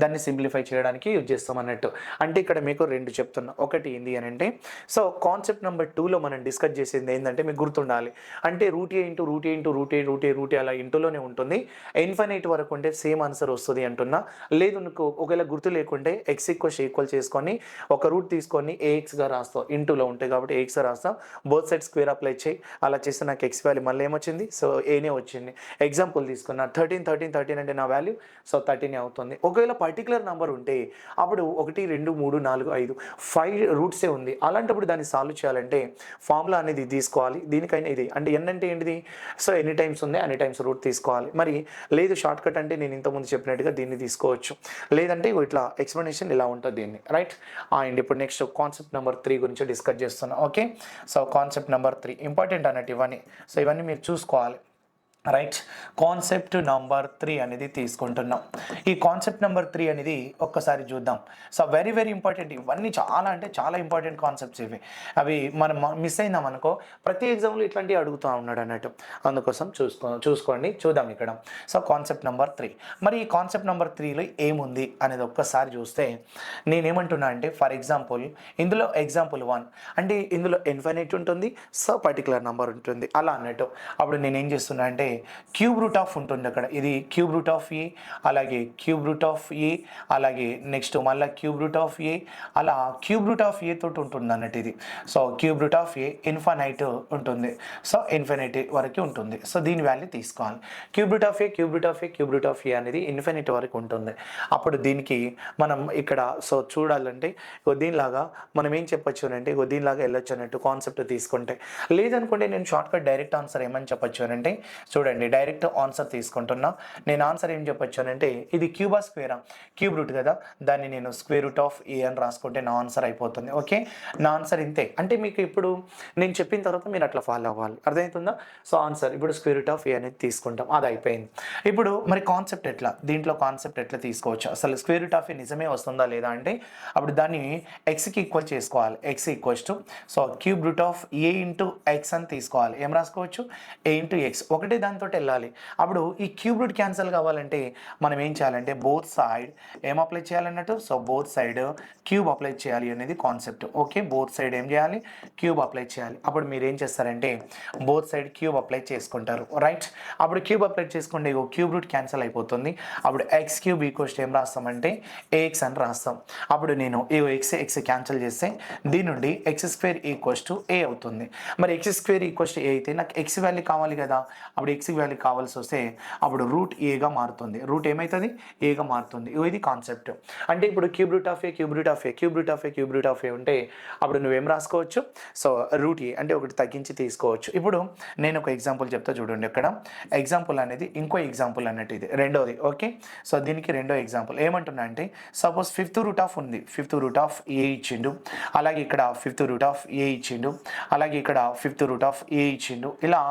దాన్ని సింప్లిఫై చేయడానికి యూజ్ చేస్తాం అన్నట్టు. అంటే ఇక్కడ మీకు రెండు చెప్తున్నా. ఒకటి ఏంటి అని అంటే సో కాన్సెప్ట్ నెంబర్ 2లో మనం డిస్కస్ చేసేది ఏంటంటే మీకు గుర్తుండాలి అంటే రూట్ ఏ అలా ఇంటూలోనే ఉంటుంది. ఇన్ఫినిట్ వరకు ఉంటే సేమ్ ఆన్సర్ వస్తుంది అంటున్నా. లేదు నీకు ఒకవేళ గుర్తు లేకుంటే x ఈక్వల్ చేసుకొని ఒక రూట్ తీసుకొని axగా రాస్తావు, ఇంటూలో ఉంటాయి కాబట్టి ax రాస్తావు. బోత్ సైడ్ స్క్వేర్ అప్లై చేయి. అలా చేస్తే నాకు x వాల్యూ మళ్ళీ ఏమొచ్చింది, సో ఏనే వచ్చింది. ఎగ్జాంపుల్ తీసుకున్నా 13 అంటే నా వాల్యూ సో 13 అవుతుంది. ఒకవేళ పర్టికులర్ నెంబర్ ఉంటే అప్పుడు 1 2 3 4 5 5 రూట్సే ఉంది. అలాంటప్పుడు దాన్ని సాల్వ్ చేయాలంటే ఫార్ములా అనేది తీసుకోవాలి. దీనికైనా ఇది అంటే ఎన్ అంటే ఏంటిది, సో ఎన్ని టైమ్స్ ఉంది అన్ని టైమ్స్ రూట్ తీసుకోవాలి. మరి లేదు షార్ట్ కట్ అంటే నేను ఇంతకుముందు చెప్పినట్టుగా దీన్ని తీసుకోవచ్చు, లేదంటే ఇట్లా ఎక్స్ప్లెనేషన్ ఇలా ఉంటుంది దీన్ని, రైట్. అండ్ ఇప్పుడు నెక్స్ట్ కాన్సెప్ట్ నెంబర్ 3 గురించి డిస్కస్ చేస్తున్నాం. Okay, so concept number 3 important అన్నట్టు ఇవన్నీ. సో ఇవన్నీ మీరు చూసుకోవాలి, రైట్. కాన్సెప్ట్ నెంబర్ 3 అనేది తీసుకుంటున్నాం. ఈ కాన్సెప్ట్ నెంబర్ 3 అనేది ఒక్కసారి చూద్దాం. So very very important. ఇవన్నీ చాలా అంటే చాలా ఇంపార్టెంట్ కాన్సెప్ట్స్ ఇవి. అవి మనం మిస్ అయినాం అనుకో ప్రతి ఎగ్జామ్లో ఇట్లాంటివి అడుగుతూ ఉన్నాడు అన్నట్టు. అందుకోసం చూసుకోండి, చూద్దాం ఇక్కడ. So concept number 3. మరి ఈ కాన్సెప్ట్ నెంబర్ 3లో ఏముంది అనేది ఒక్కసారి చూస్తే నేనేమంటున్నా అంటే ఫర్ ఎగ్జాంపుల్ ఇందులో ఎగ్జాంపుల్ 1 అంటే ఇందులో ఇన్ఫినిట్ ఉంటుంది, సో పర్టికులర్ నెంబర్ ఉంటుంది అలా అన్నట్టు. అప్పుడు నేనేం చేస్తున్నా అంటే క్యూబ్ రూట్ ఆఫ్ ఉంటుంది అక్కడ, ఇది క్యూబ్ రూట్ ఆఫ్ ఏ, అలాగే క్యూబ్ రూట్ ఆఫ్ ఏ, అలాగే నెక్స్ట్ మళ్ళీ క్యూబ్ రూట్ ఆఫ్ ఏ, అలా క్యూబ్ రూట్ ఆఫ్ ఏ తోటి ఉంటుంది అన్నట్టు ఇది. So cube root of a infinite ఉంటుంది, సో ఇన్ఫినిటీ వరకు ఉంటుంది. సో దీని వాల్యూ తీసుకోవాలి. Cube root of a cube root of a cube root of a అనేది ఇన్ఫినిటీ వరకు ఉంటుంది. అప్పుడు దీనికి మనం ఇక్కడ సో చూడాలంటే దీనిలాగా మనం ఏం చెప్పొచ్చు అంటే దీనిలాగా వెళ్ళొచ్చు అన్నట్టు కాన్సెప్ట్ తీసుకుంటే. లేదనుకుంటే నేను షార్ట్ కట్ డైరెక్ట్ ఆన్సర్ ఏమని చెప్పొచ్చు అంటే చూడండి, డైరెక్ట్ ఆన్సర్ తీసుకుంటున్నా. నేను ఆన్సర్ ఏం చెప్పొచ్చు అంటే ఇది క్యూబా స్క్వేరా, క్యూబ్ రూట్ కదా, దాన్ని నేను స్క్వేర్ రూట్ ఆఫ్ ఏ అని రాసుకుంటే నా ఆన్సర్ అయిపోతుంది. ఓకే, నా ఆన్సర్ ఇంతే. అంటే మీకు ఇప్పుడు నేను చెప్పిన తర్వాత మీరు అట్లా ఫాలో అవ్వాలి, అర్థమవుతుందా. సో ఆన్సర్ ఇప్పుడు స్క్వేర్ రూట్ ఆఫ్ ఏ అనేది తీసుకుంటాం, అది అయిపోయింది. ఇప్పుడు మరి కాన్సెప్ట్ ఎట్లా, దీంట్లో కాన్సెప్ట్ ఎట్లా తీసుకోవచ్చు, అసలు స్క్వేర్ రూట్ ఆఫ్ ఏ నిజమే వస్తుందా లేదా అంటే అప్పుడు దాన్ని ఎక్స్కి ఈక్వల్ చేసుకోవాలి. X equals to so cube root of A into X అని తీసుకోవాలి. ఏం రాసుకోవచ్చు, ఏ ఇంటూ ఎక్స్, ఒకటే దాంతో వెళ్ళాలి. అప్పుడు ఈ క్యూబ్ రూట్ క్యాన్సిల్ కావాలంటే మనం ఏం చేయాలంటే బోత్ సైడ్ ఏం అప్లై చేయాలన్నట్టు, so both side cube apply చేయాలి అనేది కాన్సెప్ట్. ఓకే, బోత్ సైడ్ ఏం చేయాలి, క్యూబ్ అప్లై చేయాలి. అప్పుడు మీరు ఏం చేస్తారంటే బోత్ సైడ్ క్యూబ్ అప్లై చేసుకుంటారు, రైట్. అప్పుడు క్యూబ్ అప్లై చేసుకుంటే క్యూబ్ రూట్ క్యాన్సిల్ అయిపోతుంది. అప్పుడు ఎక్స్ క్యూబ్ ఈక్వల్స్ ఏం రాస్తామంటే ఏఎక్స్ అని రాస్తాం. అప్పుడు నేను ఎక్స్ క్యాన్సిల్ చేస్తే దీని నుండి ఎక్స్ స్క్వేర్ ఈక్వల్స్ టు ఏ అవుతుంది. మరి ఎక్స్ స్క్వేర్ ఈక్వల్స్ టు ఏ అయితే నాకు ఎక్స్ వాల్యూ కావాలి కదా, అప్పుడు ఎక్స్ వాల్యూ కావాల్సి వస్తే అప్పుడు రూట్ ఏగా మారుతుంది. రూట్ ఏమవుతుంది, ఏగా మారుతుంది. ఇది కాన్సెప్ట్. అంటే ఇప్పుడు cube root of a cube root of a cube root of a cube root of a ఉంటే అప్పుడు నువ్వేం రాసుకోవచ్చు, సో రూట్ ఏ అంటే ఒకటి తగ్గించి తీసుకోవచ్చు. ఇప్పుడు నేను ఒక ఎగ్జాంపుల్ చెప్తా చూడండి. ఇక్కడ ఎగ్జాంపుల్ అనేది ఇంకో ఎగ్జాంపుల్ అన్నట్టు, ఇది రెండోది. ఓకే, సో దీనికి రెండో ఎగ్జాంపుల్ ఏమంటున్నా అంటే సపోజ్ ఫిఫ్త్ రూట్ ఆఫ్ ఉంది, ఫిఫ్త్ రూట్ ఆఫ్ ఏ ఇచ్చిండు, అలాగే ఇక్కడ ఫిఫ్త్ రూట్ ఆఫ్ ఏ ఇచ్చిండు, అలాగే ఇక్కడ ఫిఫ్త్ రూట్ ఆఫ్ ఏ ఇచ్చిండు. ఇలా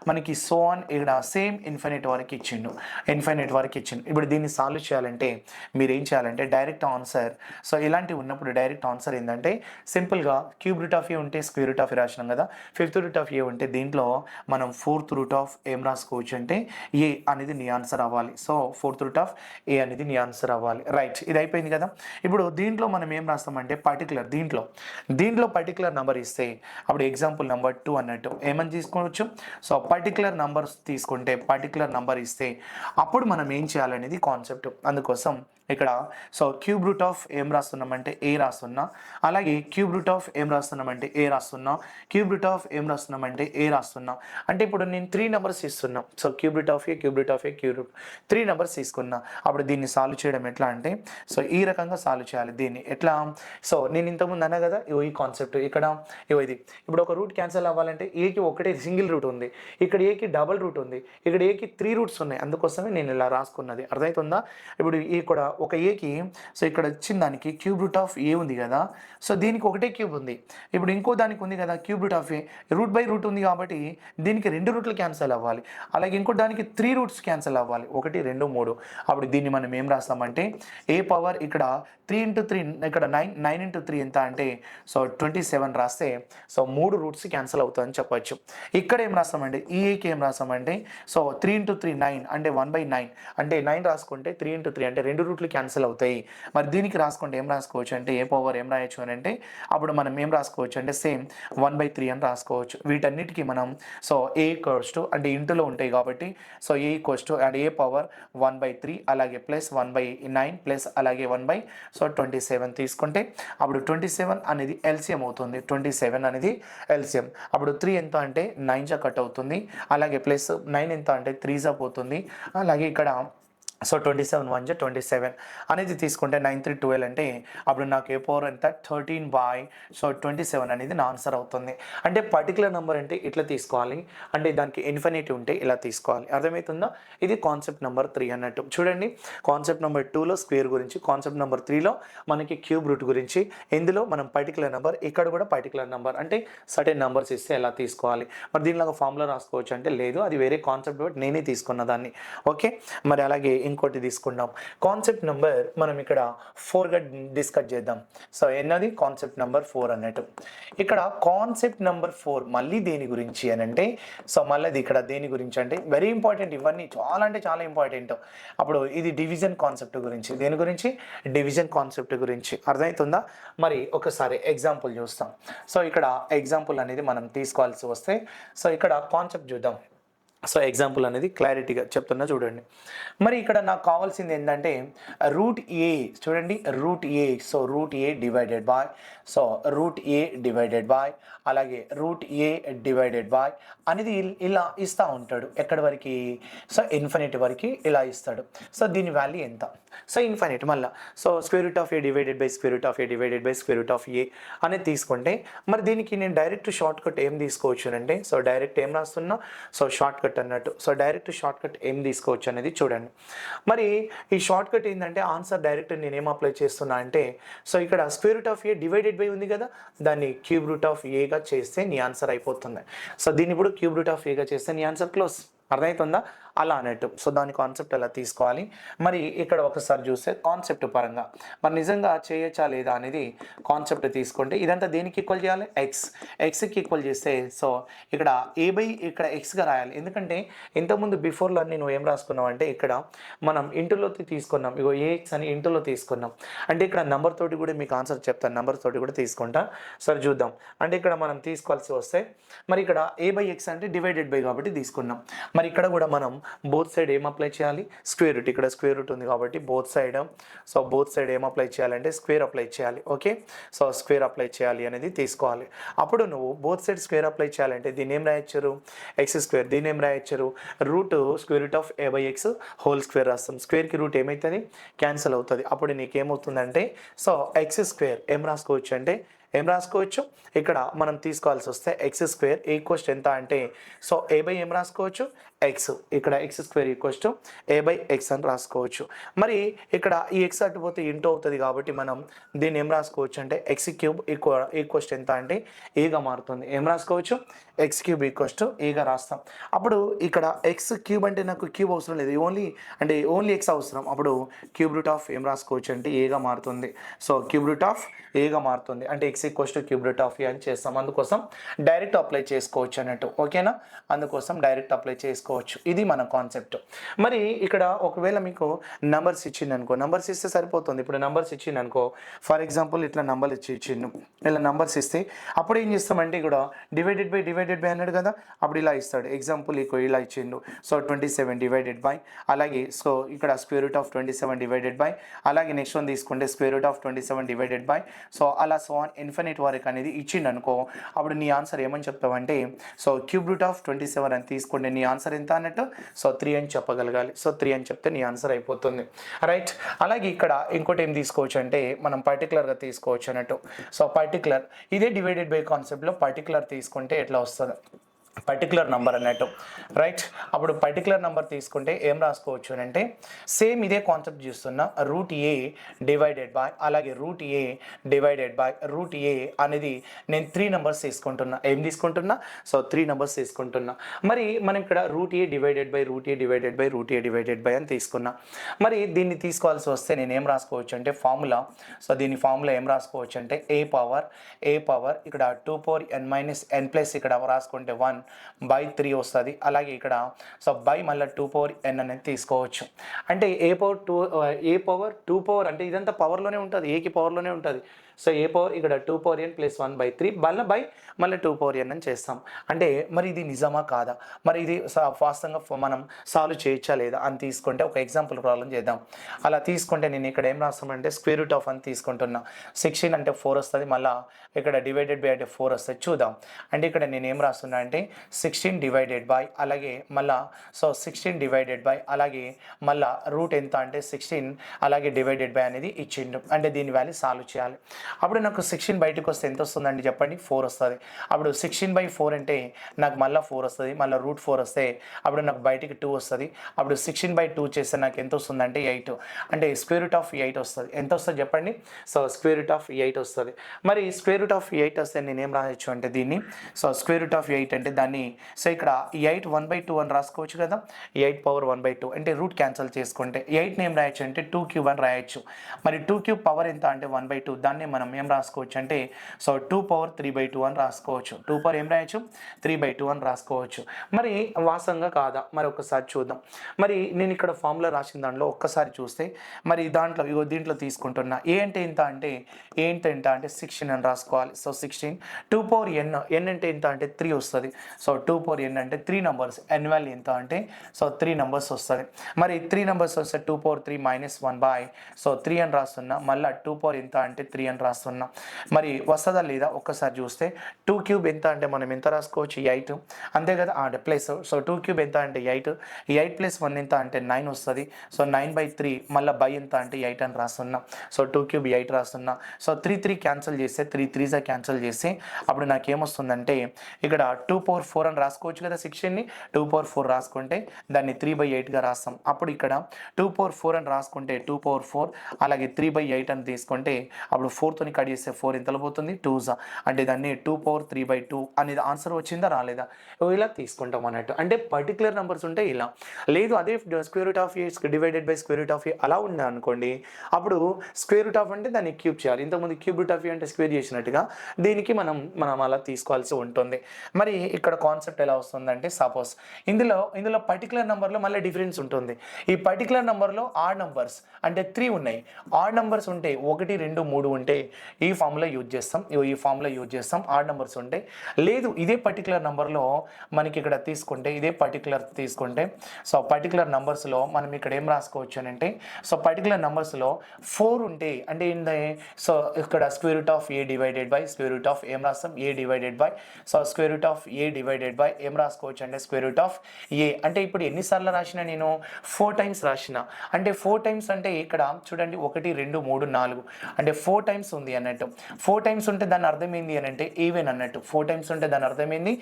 మనకి సో ఆన్ ఇక్కడ సేమ్ ఇన్ఫినిట్ వరకు ఇచ్చిండు, ఇన్ఫినిట్ వరకు ఇచ్చిండు. ఇప్పుడు దీన్ని సాల్వ్ చేయాలంటే మీరు ఏం చేయాలంటే డైరెక్ట్ ఆన్సర్, సో ఇలాంటివి ఉన్నప్పుడు డైరెక్ట్ ఆన్సర్ ఏంటంటే సింపుల్గా క్యూబ్ రూట్ ఆఫ్ ఏ ఉంటే స్క్వేర్ రూట్ ఆఫ్ ఏ రాసినాం కదా, ఫిఫ్త్ రూట్ ఆఫ్ ఏ ఉంటే దీంట్లో మనం ఫోర్త్ రూట్ ఆఫ్ ఏం రాసుకోవచ్చు అంటే ఏ అనేది నీ ఆన్సర్ అవ్వాలి. So fourth root of a అనేది నీ ఆన్సర్ అవ్వాలి, రైట్. ఇది అయిపోయింది కదా. ఇప్పుడు దీంట్లో మనం ఏం రాస్తామంటే పర్టికులర్, దీంట్లో పర్టికులర్ నెంబర్ ఇస్తే అప్పుడు ఎగ్జాంపుల్ నెంబర్ 2 అన్నట్టు ఏమని తీసుకోవచ్చు, సో పర్టికులర్ నెంబర్స్ తీసుకుంటే పర్టికులర్ నెంబర్ ఇస్తే అప్పుడు మనం ఏం చేయాలనేది కాన్సెప్ట్. అందుకోసం ఇక్కడ సో క్యూబ్ రూట్ ఆఫ్ ఏం రాస్తున్నామంటే ఏ రాస్తున్నా, అలాగే క్యూబ్ రూట్ ఆఫ్ ఏం రాస్తున్నామంటే ఏ రాస్తున్నా, క్యూబ్ రూట్ ఆఫ్ ఏం రాస్తున్నామంటే ఏ రాస్తున్నా. అంటే ఇప్పుడు నేను 3 నెంబర్స్ ఇస్తున్నా, so cube root of a cube root of a cube route 3 numbers తీసుకున్నా. అప్పుడు దీన్ని సాల్వ్ చేయడం ఎట్లా అంటే సో ఈ రకంగా సాల్వ్ చేయాలి. దీన్ని ఎట్లా, సో నేను ఇంతకుముందు అన్నా కదా ఈ కాన్సెప్ట్ ఇక్కడ ఇది. ఇప్పుడు ఒక రూట్ క్యాన్సిల్ అవ్వాలంటే ఏకి ఒకటే సింగిల్ రూట్ ఉంది, ఇక్కడ ఏకి డబల్ రూట్ ఉంది, ఇక్కడ ఏకి 3 రూట్స్ ఉన్నాయి. అందుకోసమే నేను ఇలా రాసుకున్నది, అర్థమవుతుందా. ఇప్పుడు ఇక్కడ ఒక ఏకి సో ఇక్కడ వచ్చిన దానికి క్యూబ్ రూట్ ఆఫ్ ఏ ఉంది కదా, సో దీనికి ఒకటే క్యూబ్ ఉంది. ఇప్పుడు ఇంకో దానికి ఉంది కదా cube root of a, root by root ఉంది కాబట్టి దీనికి 2 రూట్లు క్యాన్సిల్ అవ్వాలి. అలాగే ఇంకో దానికి 3 రూట్స్ క్యాన్సిల్ అవ్వాలి, 1 2 3. అప్పుడు దీన్ని మనం ఏం రాస్తామంటే ఏ పవర్ ఇక్కడ 3 × 3 ఇక్కడ 9 × 3 ఎంత అంటే సో 27 రాస్తే సో 3 రూట్స్ క్యాన్సిల్ అవుతుందని చెప్పొచ్చు. ఇక్కడ ఏం రాస్తామంటే ఈ ఏకి ఏం రాస్తామంటే సో 3 × 3 9 అంటే 1/9 అంటే 9 రాసుకుంటే 3 × 3 అంటే 2 రూట్లు టూలు క్యాన్సిల్ అవుతాయి. మరి దీనికి రాసుకుంటే ఏం రాసుకోవచ్చు అంటే ఏ పవర్ ఏం రాయొచ్చు అని అంటే అప్పుడు మనం ఏం రాసుకోవచ్చు అంటే సేమ్ 1/3 అని రాసుకోవచ్చు. వీటన్నిటికీ మనం సో ఏ ఈక్వల్స్ టు అంటే ఇంటులో ఉంటాయి కాబట్టి so A equals to and A power 1/3 అలాగే ప్లస్ 1/9 ప్లస్ అలాగే 1/27 తీసుకుంటే అప్పుడు 27 అనేది ఎల్సిఎం అవుతుంది. 27 అనేది ఎల్సిఎం. అప్పుడు 3 ఎంత అంటే 9 జా కట్ అవుతుంది. అలాగే ప్లస్ 9 ఎంత అంటే 3 జా పోతుంది. అలాగే ఇక్కడ సో 27 1 27 అనేది తీసుకుంటే 9 3 12 అంటే అప్పుడు నాకు ఏ పవర్ ఎంత 13/27 అనేది నా ఆన్సర్ అవుతుంది. అంటే పర్టికులర్ నెంబర్ అంటే ఇట్లా తీసుకోవాలి, అంటే దానికి ఇన్ఫినిటీ ఉంటే ఇలా తీసుకోవాలి. అర్థమవుతుందా? ఇది కాన్సెప్ట్ నెంబర్ 3 అన్నట్టు. చూడండి, కాన్సెప్ట్ నెంబర్ 2లో స్క్వేర్ గురించి, కాన్సెప్ట్ నెంబర్ 3లో మనకి క్యూబ్ రూట్ గురించి. ఇందులో మనం పర్టికులర్ నెంబర్, ఇక్కడ కూడా పర్టికులర్ నెంబర్ అంటే సర్టెన్ నెంబర్స్ ఇస్తే ఎలా తీసుకోవాలి. మరి దీనిలాగా ఫార్ములా రాసుకోవచ్చు అంటే లేదు, అది వేరే కాన్సెప్ట్ బట్టి నేనే తీసుకున్న దాన్ని. ఓకే, మరి అలాగే ఇంకోటి తీసుకుందాం. కాన్సెప్ట్ నెంబర్ మనం ఇక్కడ 4గా డిస్కస్ చేద్దాం. సో ఎన్నది కాన్సెప్ట్ నెంబర్ 4 అన్నట్టు. ఇక్కడ కాన్సెప్ట్ నెంబర్ 4 మళ్ళీ దేని గురించి అని అంటే సో మళ్ళీ ఇక్కడ దేని గురించి అంటే వెరీ ఇంపార్టెంట్, ఇవన్నీ చాలా అంటే చాలా ఇంపార్టెంట్. అప్పుడు ఇది డివిజన్ కాన్సెప్ట్ గురించి. దేని గురించి? డివిజన్ కాన్సెప్ట్ గురించి. అర్థమవుతుందా? మరి ఒకసారి ఎగ్జాంపుల్ చూస్తాం. సో ఇక్కడ ఎగ్జాంపుల్ అనేది మనం తీసుకోవాల్సి వస్తే సో ఇక్కడ కాన్సెప్ట్ చూద్దాం. సో ఎగ్జాంపుల్ అనేది క్లారిటీగా చెప్తున్నా చూడండి. మరి ఇక్కడ నాకు కావాల్సింది ఏంటంటే రూట్ ఏ. చూడండి, root a. So root A divided by so root A divided by అలాగే రూట్ ఏ డివైడెడ్ బై అనేది ఇలా ఇస్తూ ఉంటాడు. ఎక్కడి వరకు? సో ఇన్ఫినిటీ వరకు ఇలా ఇస్తాడు. సో దీని వాల్యూ ఎంత? So infinity. మళ్ళీ so square root of a divided by square root of a divided by square root of a అనేది తీసుకుంటే మరి దీనికి నేను డైరెక్ట్ షార్ట్ కట్ ఏం తీసుకోవచ్చు అంటే సో డైరెక్ట్ ఏం రాస్తున్నా సో షార్ట్ కట్ అన్నట్టు. సో డైరెక్ట్ షార్ట్ కట్ ఏం తీసుకోవచ్చు అనేది చూడండి. మరి ఈ షార్ట్ కట్ ఏంటంటే ఆన్సర్ డైరెక్ట్ నేను ఏం అప్లై చేస్తున్నా అంటే సో ఇక్కడ square root of a divided by ఉంది కదా, దాన్ని క్యూబ్ రూట్ ఆఫ్ ఏగా చేస్తే నీ ఆన్సర్ అయిపోతుంది. సో దీన్ని ఇప్పుడు క్యూబ్ రూట్ ఆఫ్ ఏగా చేస్తే నీ ఆన్సర్ క్లోజ్. అర్థమవుతుందా? అలా అన్నట్టు. సో దాని కాన్సెప్ట్ అలా తీసుకోవాలి. మరి ఇక్కడ ఒకసారి చూస్తే కాన్సెప్ట్ పరంగా మరి నిజంగా చేయొచ్చా లేదా అనేది కాన్సెప్ట్ తీసుకుంటే ఇదంతా దేనికి ఈక్వల్ చేయాలి? ఎక్స్కి ఈక్వల్ చేస్తే సో ఇక్కడ ఇక్కడ ఎక్స్గా రాయాలి. ఎందుకంటే ఇంతకుముందు బిఫోర్లో అన్ని నువ్వు ఏం రాసుకున్నావు అంటే ఇక్కడ మనం ఇంటులో తీసుకున్నాం. ఇగో ఏఎక్స్ అని ఇంటులో తీసుకున్నాం. అంటే ఇక్కడ నెంబర్ తోటి కూడా మీకు ఆన్సర్ చెప్తాను, నెంబర్ తోటి కూడా తీసుకుంటా. సరే చూద్దాం. అంటే ఇక్కడ మనం తీసుకోవాల్సి వస్తే మరి ఇక్కడ a/x అంటే డివైడెడ్ బై కాబట్టి తీసుకున్నాం. మరి ఇక్కడ కూడా మనం బోత్ సైడ్ ఏం అప్లై చేయాలి? Square root. ఇక్కడ స్క్వేర్ రూట్ ఉంది కాబట్టి బోత్ సైడ్ ఏం అప్లై చేయాలంటే స్క్వేర్ అప్లై చేయాలి. ఓకే, సో స్క్వేర్ అప్లై చేయాలి అనేది తీసుకోవాలి. అప్పుడు నువ్వు బోత్ సైడ్ స్క్వేర్ అప్లై చేయాలంటే దీన్ని ఏం రాయొచ్చారు? x². దీన్ని ఏం రాయొచ్చారు? Root square root of a/x whole square రాస్తాం. స్క్వేర్కి రూట్ ఏమవుతుంది? క్యాన్సిల్ అవుతుంది. అప్పుడు నీకేమవుతుందంటే సో x² ఏం రాసుకోవచ్చు అంటే ఏం రాసుకోవచ్చు? ఇక్కడ మనం తీసుకోవాల్సి వస్తే x² ఈక్వల్స్ ఎంత అంటే సో a/, ఏం రాసుకోవచ్చు? x. ఇక్కడ x² ఈక్వల్స్ టు a/x అని రాసుకోవచ్చు. మరి ఇక్కడ ఈ x అటుపోతే ఇంటూ అవుతుంది కాబట్టి మనం దీన్ని ఏం రాసుకోవచ్చు అంటే x³ ఈక్వల్స్ ఎంత అంటే ఏగా మారుతుంది. ఏం రాసుకోవచ్చు? x³ ఈక్వల్స్ టు ఏగా రాస్తాం. అప్పుడు ఇక్కడ x³ అంటే నాకు క్యూబ్ అవసరం లేదు, ఓన్లీ x అవసరం. అప్పుడు క్యూబ్ రూట్ ఆఫ్ ఏం రాసుకోవచ్చు అంటే ఏగా మారుతుంది. సో క్యూబ్ రూట్ ఆఫ్ ఏగా మారుతుంది అంటే x = క్యూబ్ రూట్ ఆఫ్ ఏ అని చేస్తాం. అందుకోసం డైరెక్ట్ అప్లై చేసుకోవచ్చు అన్నట్టు. ఓకేనా? అందుకోసం డైరెక్ట్ అప్లై చేసుకోవచ్చు. ఇది మన కాన్సెప్ట్. మరి ఇక్కడ ఒకవేళ మీకు నంబర్స్ ఇచ్చిందనుకో, నంబర్స్ ఇస్తే సరిపోతుంది. ఇప్పుడు నంబర్స్ ఇచ్చిందనుకో, ఫర్ ఎగ్జాంపుల్ ఇట్లా నంబర్ ఇచ్చిండు, ఇలా నంబర్స్ ఇస్తే అప్పుడు ఏం చేస్తామంటే ఇక్కడ డివైడెడ్ బై అన్నాడు కదా, అప్పుడు ఇలా ఇస్తాడు. ఎగ్జాంపుల్ ఇలా ఇచ్చిండు. సో 27 డివైడెడ్ బై అలాగే సో ఇక్కడ square root of 27 divided by అలాగే నెక్స్ట్ వన్ తీసుకుంటే square root of 27 divided by so అలా సో ఆన్ ఇన్ఫినిట్ వరకు అనేది ఇచ్చిండు అనుకో, అప్పుడు నీ ఆన్సర్ ఏమని చెప్తావంటే సో క్యూబ్ రూట్ ఆఫ్ 27 అని తీసుకుంటే నీ ఆన్సర్ ఎంత అన్నట్టు సో 3 అని చెప్పగలగాలి. సో 3 అని చెప్తే నీ ఆన్సర్ అయిపోతుంది. రైట్. అలాగే ఇక్కడ ఇంకోటి ఏం తీసుకోవచ్చు అంటే మనం పర్టికులర్గా తీసుకోవచ్చు అన్నట్టు. సో పర్టికులర్ ఇదే డివైడెడ్ బై కాన్సెప్ట్లో పర్టికులర్ తీసుకుంటే ఎట్లా వస్తుంది? పర్టికులర్ నెంబర్ అన్నట్టు. రైట్. అప్పుడు పర్టికులర్ నెంబర్ తీసుకుంటే ఏం రాసుకోవచ్చు అంటే సేమ్ ఇదే కాన్సెప్ట్ చూస్తున్నా రూట్ ఏ డివైడెడ్ బై అలాగే root A divided by root a అనేది నేను 3 నెంబర్స్ తీసుకుంటున్నా. ఏం తీసుకుంటున్నా? సో 3 నెంబర్స్ తీసుకుంటున్నా. మరి మనం ఇక్కడ root A divided by root A divided by root A divided by అని తీసుకున్నా. మరి దీన్ని తీసుకోవాల్సి వస్తే నేను ఏం రాసుకోవచ్చు అంటే ఫార్ములా. సో దీని ఫార్ములా ఏం రాసుకోవచ్చు అంటే ఏ పవర్ ఇక్కడ 2 power n - n ప్లస్ ఇక్కడ రాసుకుంటే 1 1/3 వస్తుంది. అలాగే ఇక్కడ సో బై మళ్ళీ 2 పవర్ n అనేది తీసుకోవచ్చు. అంటే ఏ పవర్ 2 పవర్ అంటే ఇదంతా పవర్లోనే ఉంటుంది, ఏకి పవర్లోనే ఉంటుంది. సో ఏ పవర్ ఇక్కడ 2 పవర్ n ప్లస్ 1/3 మళ్ళీ 2 పవర్ n అని చేస్తాం. అంటే మరి ఇది నిజమా కాదా, మరి ఇది వాస్తవంగా మనం సాల్వ్ చేయొచ్చా లేదా అని తీసుకుంటే ఒక ఎగ్జాంపుల్ ప్రాబ్లం చేద్దాం. అలా తీసుకుంటే నేను ఇక్కడ ఏం రాస్తామంటే స్క్వేర్ రూట్ ఆఫ్ అని తీసుకుంటున్నా. 16 అంటే 4 వస్తుంది, మళ్ళీ ఇక్కడ డివైడెడ్ బై అంటే 4 వస్తుంది. చూద్దాం. అంటే ఇక్కడ నేను ఏం రాస్తున్నా అంటే 16 డివైడెడ్ బై అలాగే మళ్ళీ 16 డివైడెడ్ బై అలాగే మళ్ళీ రూట్ ఎంత అంటే 16 అలాగే డివైడెడ్ బై అనేది ఇచ్చిండు. అంటే దీని వాల్యూ సాల్వ్ చేయాలి. అప్పుడు నాకు 16 బయటకు వస్తే ఎంత వస్తుందండి చెప్పండి, 4 వస్తుంది. అప్పుడు 16/4 అంటే నాకు మళ్ళీ 4 వస్తుంది, మళ్ళీ రూట్ 4 వస్తే అప్పుడు నాకు బయటికి 2 వస్తుంది. అప్పుడు 16/2 చేస్తే నాకు ఎంత వస్తుందంటే 8. అంటే స్క్వేర్ రూట్ ఆఫ్ 8 వస్తుంది. ఎంత వస్తుంది చెప్పండి? సో స్క్వేర్ రూట్ ఆఫ్ 8 వస్తుంది. మరి స్క్వేర్ రూట్ ఆఫ్ 8 వస్తే నేను ఏం రాయొచ్చు అంటే దీన్ని స్క్వేర్ రూట్ ఆఫ్ 8 అంటే దాన్ని ఇక్కడ 8 1/2 అని రాసుకోవచ్చు కదా. 8 పవర్ 1/2 అంటే రూట్ క్యాన్సిల్ చేసుకుంటే 8 ఏం రాయొచ్చు అంటే 2 క్యూబ్ అని రాయొచ్చు. మరి 2 క్యూబ్ పవర్ ఎంత అంటే 1/2. దాన్ని మనం ఏం రాసుకోవచ్చు అంటే 2 పవర్ 3/2 అని రాసుకోవచ్చు. 2 పవర్ ఏం రాయొచ్చు 3/2 అని రాసుకోవచ్చు. మరి వాస్తవంగా కాదా మరి ఒకసారి చూద్దాం. మరి నేను ఇక్కడ ఫార్ములా రాసిన దాంట్లో ఒక్కసారి చూస్తే మరి దీంట్లో తీసుకుంటున్నా. ఏ అంటే ఎంత అంటే 16 అని రాసుకోవాలి. 16 2 పవర్ n అంటే ఎంత అంటే 3 వస్తుంది. 2 పవర్ n అంటే 3 నెంబర్స్, n వాల్యూ ఎంత అంటే 3 నెంబర్స్ వస్తుంది. మరి 3 నెంబర్స్ వస్తే 2 పవర్ 3 - 1/3 అని రాస్తున్నా. మళ్ళీ 2 పవర్ ఎంత అంటే 3 అని రాస్తున్నా. మరి వస్తుందా లేదా ఒక్కసారి చూస్తే 2 క్యూబ్ ఎంత అంటే మనం ఎంత రాసుకోవచ్చు 8 అంతే కదా. ప్లస్ 2 క్యూబ్ ఎంత అంటే 8 + 1 ఎంత అంటే 9 వస్తుంది. 9/3 మళ్ళీ బై ఎంత అంటే 8 అని రాస్తున్నా. 2 క్యూబ్ 8 రాస్తున్నా. 3 క్యాన్సిల్ చేస్తే 3 3 క్యాన్సిల్ చేస్తే అప్పుడు నాకు ఏమొస్తుందంటే ఇక్కడ 2 పవర్ 4 అని రాసుకోవచ్చు కదా. 16ని 2 పవర్ 4 రాసుకుంటే దాన్ని 3/8గా రాస్తాం. అప్పుడు ఇక్కడ 2 పవర్ 4 అని రాసుకుంటే 2 పవర్ 4 అలాగే 3/8 అని తీసుకుంటే అప్పుడు 4తోని కట్ చేస్తే 4 ఎంతలో పోతుంది 2s. అంటే దాన్ని 2 పవర్ 3/2 అనేది ఆన్సర్ వచ్చిందా రాలేదా ఇలా తీసుకుంటాం అన్నట్టు. అంటే పర్టికులర్ నెంబర్స్ ఉంటే ఇలా, లేదు అదే square root of a divided by square root of a అలా ఉంది అనుకోండి, అప్పుడు స్క్వేర్ రూట్ ఆఫ్ అంటే దాన్ని క్యూబ్ చేయాలి. ఇంతకుముందు క్యూబ్ రూట్ ఆఫ్ ఏ అంటే స్క్వేర్ చేసినట్టుగా దీనికి మనం అలా తీసుకోవాల్సి ఉంటుంది. మరి ఇక్కడ కాన్సెప్ట్ ఎలా వస్తుందంటే సపోజ్ ఇందులో పర్టికులర్ నెంబర్లో మళ్ళీ డిఫరెన్స్ ఉంటుంది. ఈ పర్టికులర్ నెంబర్లో ఆడ్ నెంబర్స్ అంటే 3 ఉన్నాయి. ఆడ్ నెంబర్స్ ఉంటే 1 2 3 ఉంటే ఈ ఫార్ములా యూజ్ చేస్తాం. ఆడ్ నెంబర్స్ ఉంటే లేదు ఇదే పర్టికులర్ నెంబర్లో మనకి ఇక్కడ తీసుకుంటే పర్టికులర్ నెంబర్స్లో మనం ఇక్కడ ఏం రాసుకోవచ్చు అని అంటే పర్టికులర్ నెంబర్స్లో 4 ఉంటే అంటే ఇక్కడ square root of a divided by square root of ఏం రాస్తాం a divided by square root of a divided by ఏం రాసుకోవచ్చు అంటే స్క్వేర్ రూట్ ఆఫ్ ఏ. అంటే ఇప్పుడు ఎన్నిసార్లు రాసిన నేను 4 టైమ్స్ రాసిన. అంటే 4 టైమ్స్ అంటే ఇక్కడ చూడండి 1 2 3 4 అంటే 4 టైమ్స్ ఉంది అన్నట్టు. 4 టైమ్స్ ఉంటే దాని అర్థం ఏంది అని అంటే ఈవెన్ అన్నట్టు. 4 టైమ్స్ ఉంటే దాని అర్థం ఏంది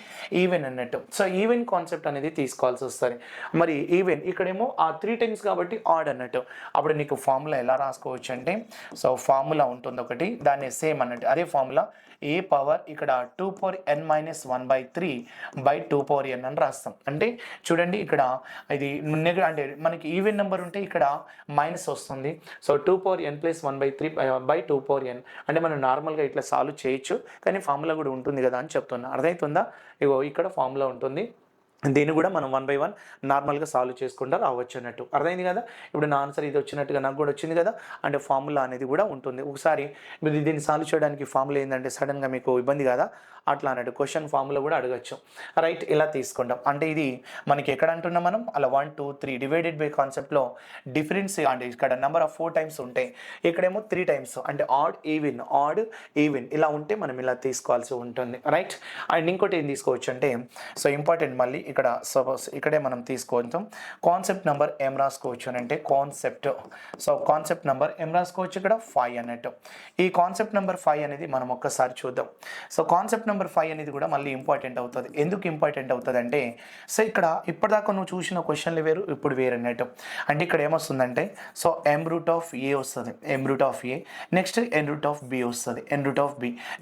ఈవెన్ అన్నట్టు. ఈవెన్ కాన్సెప్ట్ అనేది తీసుకోవాల్సి వస్తుంది. మరి ఈవెన్ ఇక్కడేమో ఆ 3 టైమ్స్ కాబట్టి ఆడ్ అన్నట్టు. అప్పుడు నీకు ఫార్ములా ఎలా రాసుకోవచ్చు అంటే ఫార్ములా ఉంటుంది ఒకటి, దాన్ని సేమ్ అన్నట్టు అదే ఫార్ములా ఏ పవర్ ఇక్కడ 2 power n - 1/3 by 2 power n అని రాస్తాం. అంటే చూడండి ఇక్కడ ఇది అంటే మనకి ఈవెన్ నెంబర్ ఉంటే ఇక్కడ మైనస్ వస్తుంది. 2 power n + 1/3 by 2 power n అంటే మనం నార్మల్గా ఇట్లా సాల్వ్ చేయొచ్చు, కానీ ఫార్ములా కూడా ఉంటుంది కదా అని చెప్తున్నా. అర్థమవుతుందా? ఇగో ఇక్కడ ఫార్ములా ఉంటుంది, దీన్ని కూడా మనం 1 by 1 నార్మల్గా సాల్వ్ చేసుకుంటూ రావచ్చు అన్నట్టు. అర్థమైంది కదా. ఇప్పుడు నా ఆన్సర్ ఇది వచ్చినట్టుగా నాకు కూడా వచ్చింది కదా. అంటే ఫార్ములా అనేది కూడా ఉంటుంది. ఒకసారి మీరు దీన్ని సాల్వ్ చేయడానికి ఫార్ములా ఏంటంటే సడన్గా మీకు ఇబ్బంది కదా అట్లా అన్నట్టు క్వశ్చన్ ఫార్ములా కూడా అడగచ్చు. రైట్, ఇలా తీసుకుంటాం. అంటే ఇది మనకి ఎక్కడ అంటున్నాం మనం అలా 1 2 3 డివైడెడ్ బై కాన్సెప్ట్లో డిఫరెన్స్ అంటే ఇక్కడ నెంబర్ ఆఫ్ 4 టైమ్స్ ఉంటాయి, ఇక్కడేమో 3 టైమ్స్ అంటే ఆడ్ ఈవెన్ ఇలా ఉంటే మనం ఇలా తీసుకోవాల్సి ఉంటుంది. రైట్, అండ్ ఇంకోటి ఏం తీసుకోవచ్చు అంటే ఇంపార్టెంట్ మళ్ళీ ఇక్కడ సపోజ్ ఇక్కడే మనం తీసుకోవచ్చు కాన్సెప్ట్ నెంబర్ ఏం రాసుకోవచ్చు అని అంటే కాన్సెప్ట్ నెంబర్ ఏం రాసుకోవచ్చు ఇక్కడ 5 అన్నట్టు. ఈ కాన్సెప్ట్ నెంబర్ 5 అనేది మనం ఒక్కసారి చూద్దాం. కాన్సెప్ట్ నెంబర్ 5 అనేది కూడా మళ్ళీ ఇంపార్టెంట్ అవుతుంది. ఎందుకు ఇంపార్టెంట్ అవుతుంది అంటే ఇక్కడ ఇప్పటిదాకా నువ్వు చూసిన క్వశ్చన్లు వేరు, ఇప్పుడు వేరు అన్నట్టు. అంటే ఇక్కడ ఏమొస్తుందంటే m రూట్ ఆఫ్ ఏ వస్తుంది, next n root of b వస్తుంది,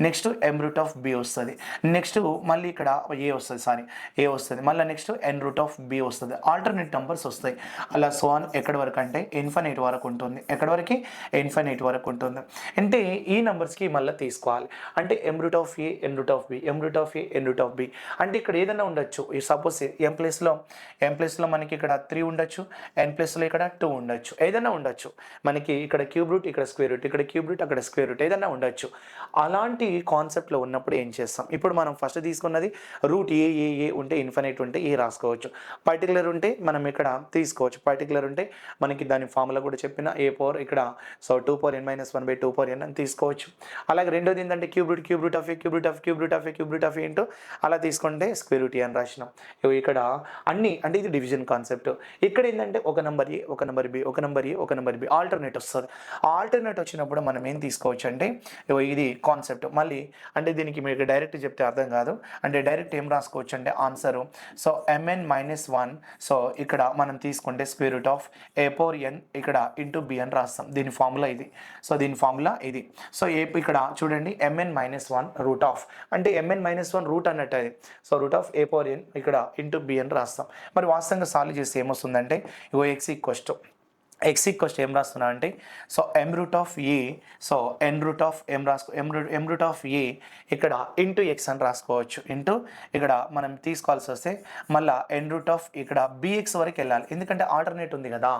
next m root of b వస్తుంది, నెక్స్ట్ మళ్ళీ ఇక్కడ ఏ వస్తుంది, మళ్ళీ next n root of b వస్తుంది, ఆల్టర్నేట్ నెంబర్స్ వస్తాయి. అలా సో ఆన్ ఎక్కడి వరకు అంటే ఇన్ఫినిట్ వరకు ఉంటుంది. ఎక్కడి వరకు? ఇన్ఫినిట్ వరకు ఉంటుంది. అంటే ఈ నెంబర్స్కి మళ్ళీ తీసుకోవాలి. అంటే m root of a n root of b, m root of a n root of b. అంటే ఇక్కడ ఏదైనా ఉండొచ్చు. ఈ సపోజ్ ఎం ప్లేస్లో మనకి ఇక్కడ 3 ఉండొచ్చు, ఎన్ ప్లేస్లో ఇక్కడ 2 ఉండొచ్చు, ఏదైనా ఉండొచ్చు. మనకి ఇక్కడ క్యూబ్ రూట్, ఇక్కడ స్క్వేర్ రూట్, ఇక్కడ క్యూబ్ రూట్, అక్కడ స్క్వేర్ రూట్, ఏదైనా ఉండొచ్చు. అలాంటి కాన్సెప్ట్లో ఉన్నప్పుడు ఏం చేస్తాం? ఇప్పుడు మనం ఫస్ట్ తీసుకున్నది రూట్ ఏ ఉంటే ఇన్ఫినిట్ ఉంటే ఏ రాసుకోవచ్చు. పర్టికులర్ ఉంటే మనం ఇక్కడ తీసుకోవచ్చు. పర్టికులర్ ఉంటే మనకి దాని ఫార్ములా కూడా చెప్పిన ఏ పవర్ ఇక్కడ సో 2n - 1/2n అని తీసుకోవచ్చు. అలాగే రెండోది ఏంటంటే cube root of A into అలా తీసుకుంటే స్క్వేర్ రూట్ ఏ అని రాసినాం. ఇక్కడ అన్ని అంటే ఇది డివిజన్ కాన్సెప్ట్. ఇక్కడ ఏంటంటే ఒక నెంబర్ ఏ, ఒక నెంబర్ బి, ఒక నెంబర్ ఏ, ఒక నెంబర్ బి, ఆల్టర్నేట్ వస్తుంది. ఆల్టర్నేట్ వచ్చినప్పుడు మనం ఏం తీసుకోవచ్చు అంటే ఇది కాన్సెప్ట్. మళ్ళీ అంటే దీనికి మీకు డైరెక్ట్ చెప్తే అర్థం కాదు. అంటే డైరెక్ట్ ఏం రాసుకోవచ్చు అంటే ఆన్సరు సో mn-1 సో ఇక్కడ మనం తీసుకుంటే square root of a power n ఇక్కడ ఇంటూ బి అని రాస్తాం. దీని ఫార్ములా ఇది. సో దీని ఫార్ములా ఇది. సో ఇక్కడ చూడండి mn-1 రూట్ ఆఫ్ అంటే mn-1 రూట్ అన్నట్టు అది. So root of a power n ఇక్కడ ఇంటూ బి అని రాస్తాం. మరి వాస్తవంగా సాల్వ్ చేస్తే ఏమొస్తుందంటే ఎక్స్ ఈక్వస్ట్ ఏం రాస్తున్నా అంటే so m root of a so n root of m root of a ఇక్కడ ఇంటూ ఎక్స్ అని రాసుకోవచ్చు. ఇంటూ ఇక్కడ మనం తీసుకోవాల్సి వస్తే మళ్ళీ ఎన్ రూట్ ఆఫ్ ఇక్కడ బిఎక్స్ వరకు వెళ్ళాలి. ఎందుకంటే ఆల్టర్నేట్ ఉంది కదా.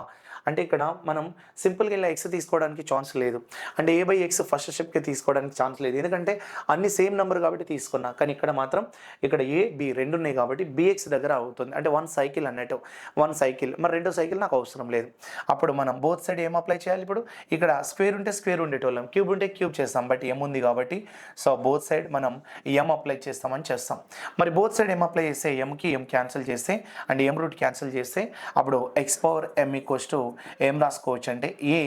అంటే ఇక్కడ మనం సింపుల్గా ఇలా ఎక్స్ తీసుకోవడానికి ఛాన్స్ లేదు. అంటే ఏ బై ఎక్స్ ఫస్ట్ స్టెప్కి తీసుకోవడానికి ఛాన్స్ లేదు. ఎందుకంటే అన్ని సేమ్ నెంబర్ కాబట్టి తీసుకున్నా. కానీ ఇక్కడ మాత్రం ఇక్కడ ఏ బి రెండు ఉన్నాయి కాబట్టి బిఎక్స్ దగ్గర అవుతుంది. అంటే 1 సైకిల్ అన్నట్టు 1 సైకిల్. మరి రెండో సైకిల్ నాకు అవసరం లేదు. అప్పుడు మనం బోత్ సైడ్ ఏం అప్లై చేయాలి? ఇప్పుడు ఇక్కడ స్క్వేర్ ఉంటే స్క్వేర్ ఉండేటోళ్ళం, క్యూబ్ ఉంటే క్యూబ్ చేస్తాం. బట్ ఎం ఉంది కాబట్టి సో బోత్ సైడ్ మనం ఎం అప్లై చేస్తామని చేస్తాం. మరి బోత్ సైడ్ ఏం అప్లై చేస్తే ఎంకి ఎం క్యాన్సిల్ చేస్తే అండ్ ఎం రూట్ క్యాన్సిల్ చేస్తే అప్పుడు X power m equals to ఏం రాసుకోవచ్చు అంటే ఏ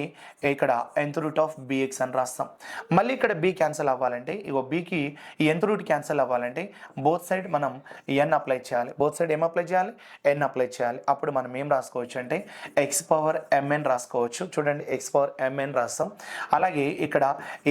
ఇక్కడ nth రూట్ ఆఫ్ బిఎక్స్ అని రాస్తాం. మళ్ళీ ఇక్కడ బి క్యాన్సిల్ అవ్వాలంటే ఇగో బికి ఈ nth రూట్ క్యాన్సిల్ అవ్వాలంటే బోత్ సైడ్ మనం ఎన్ అప్లై చేయాలి. బోత్ సైడ్ ఏం అప్లై చేయాలి? ఎన్ అప్లై చేయాలి. అప్పుడు మనం ఏం రాసుకోవచ్చు అంటే ఎక్స్ పవర్ ఎంఎన్ రాసుకోవచ్చు. చూడండి ఎక్స్ పవర్ ఎంఎన్ రాస్తాం. అలాగే ఇక్కడ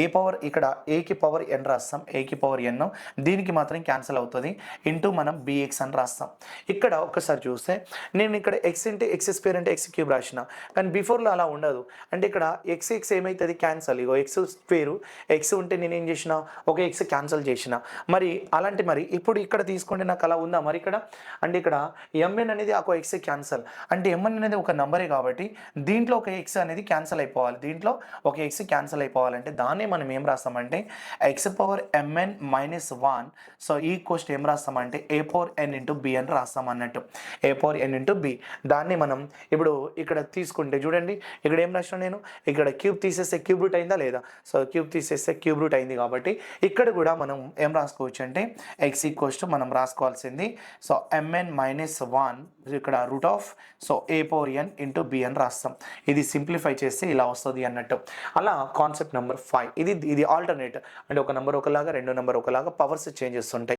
ఏ పవర్ ఇక్కడ ఏకి పవర్ ఎన్ రాస్తాం. ఏకి పవర్ ఎన్ దీనికి మాత్రం క్యాన్సిల్ అవుతుంది. ఇంటూ మనం బిఎక్స్ అని రాస్తాం. ఇక్కడ ఒకసారి చూస్తే నేను ఇక్కడ ఎక్స్ ఇంటే ఎక్స్ స్క్వేర్ అంటే ఎక్స్ క్యూబ్ రాసిన, కానీ బిఫోర్లో అలా ఉండదు. అంటే ఇక్కడ ఎక్స్ ఏమవుతుంది? క్యాన్సల్. ఇగో ఎక్స్ స్క్వేరు ఎక్స్ ఉంటే నేను ఏం చేసిన ఒక ఎక్స్ క్యాన్సల్ చేసిన. మరి మరి ఇప్పుడు ఇక్కడ తీసుకుంటే నాకు అలా ఉందా? మరి ఇక్కడ అంటే ఇక్కడ ఎంఎన్ అనేది ఒక ఎక్స్ క్యాన్సల్. అంటే ఎంఎన్ అనేది ఒక నెంబరే కాబట్టి దీంట్లో ఒక ఎక్స్ అనేది క్యాన్సల్ అయిపోవాలి. దీంట్లో ఒక ఎక్స్ క్యాన్సల్ అయిపోవాలంటే దాన్నే మనం ఏం రాస్తామంటే ఎక్స్ పవర్ mn-1 సో ఈ కోస్ట్ ఏం రాస్తామంటే ఏ పవర్ ఎన్ ఇంటూ బి అని రాస్తాం అన్నట్టు. ఏ పవర్ ఎన్ ఇంటూ బి. దాన్ని మనం ఇప్పుడు ఇక్కడ తీసుకుంటే చూడండి ఇక్కడ ఏం రాసిన నేను ఇక్కడ క్యూబ్ తీసేస్తే క్యూబ్ రూట్ అయిందా లేదా? సో క్యూబ్ తీసేస్తే క్యూబ్ రూట్ అయింది కాబట్టి ఇక్కడ కూడా మనం ఏం రాసుకోవచ్చు అంటే ఎక్స్ ఈక్వల్స్ టు మనం రాసుకోవాల్సింది సో mn-1 ఇక్కడ root of so A power N into B అని రాస్తాం. ఇది సింప్లిఫై చేస్తే ఇలా వస్తుంది అన్నట్టు. అలా కాన్సెప్ట్ నెంబర్ 5 ఇది ఆల్టర్నేట్. అంటే ఒక నెంబర్ ఒకలాగా రెండో నెంబర్ ఒకలాగా పవర్స్ చేంజ్ చేస్తుంటాయి.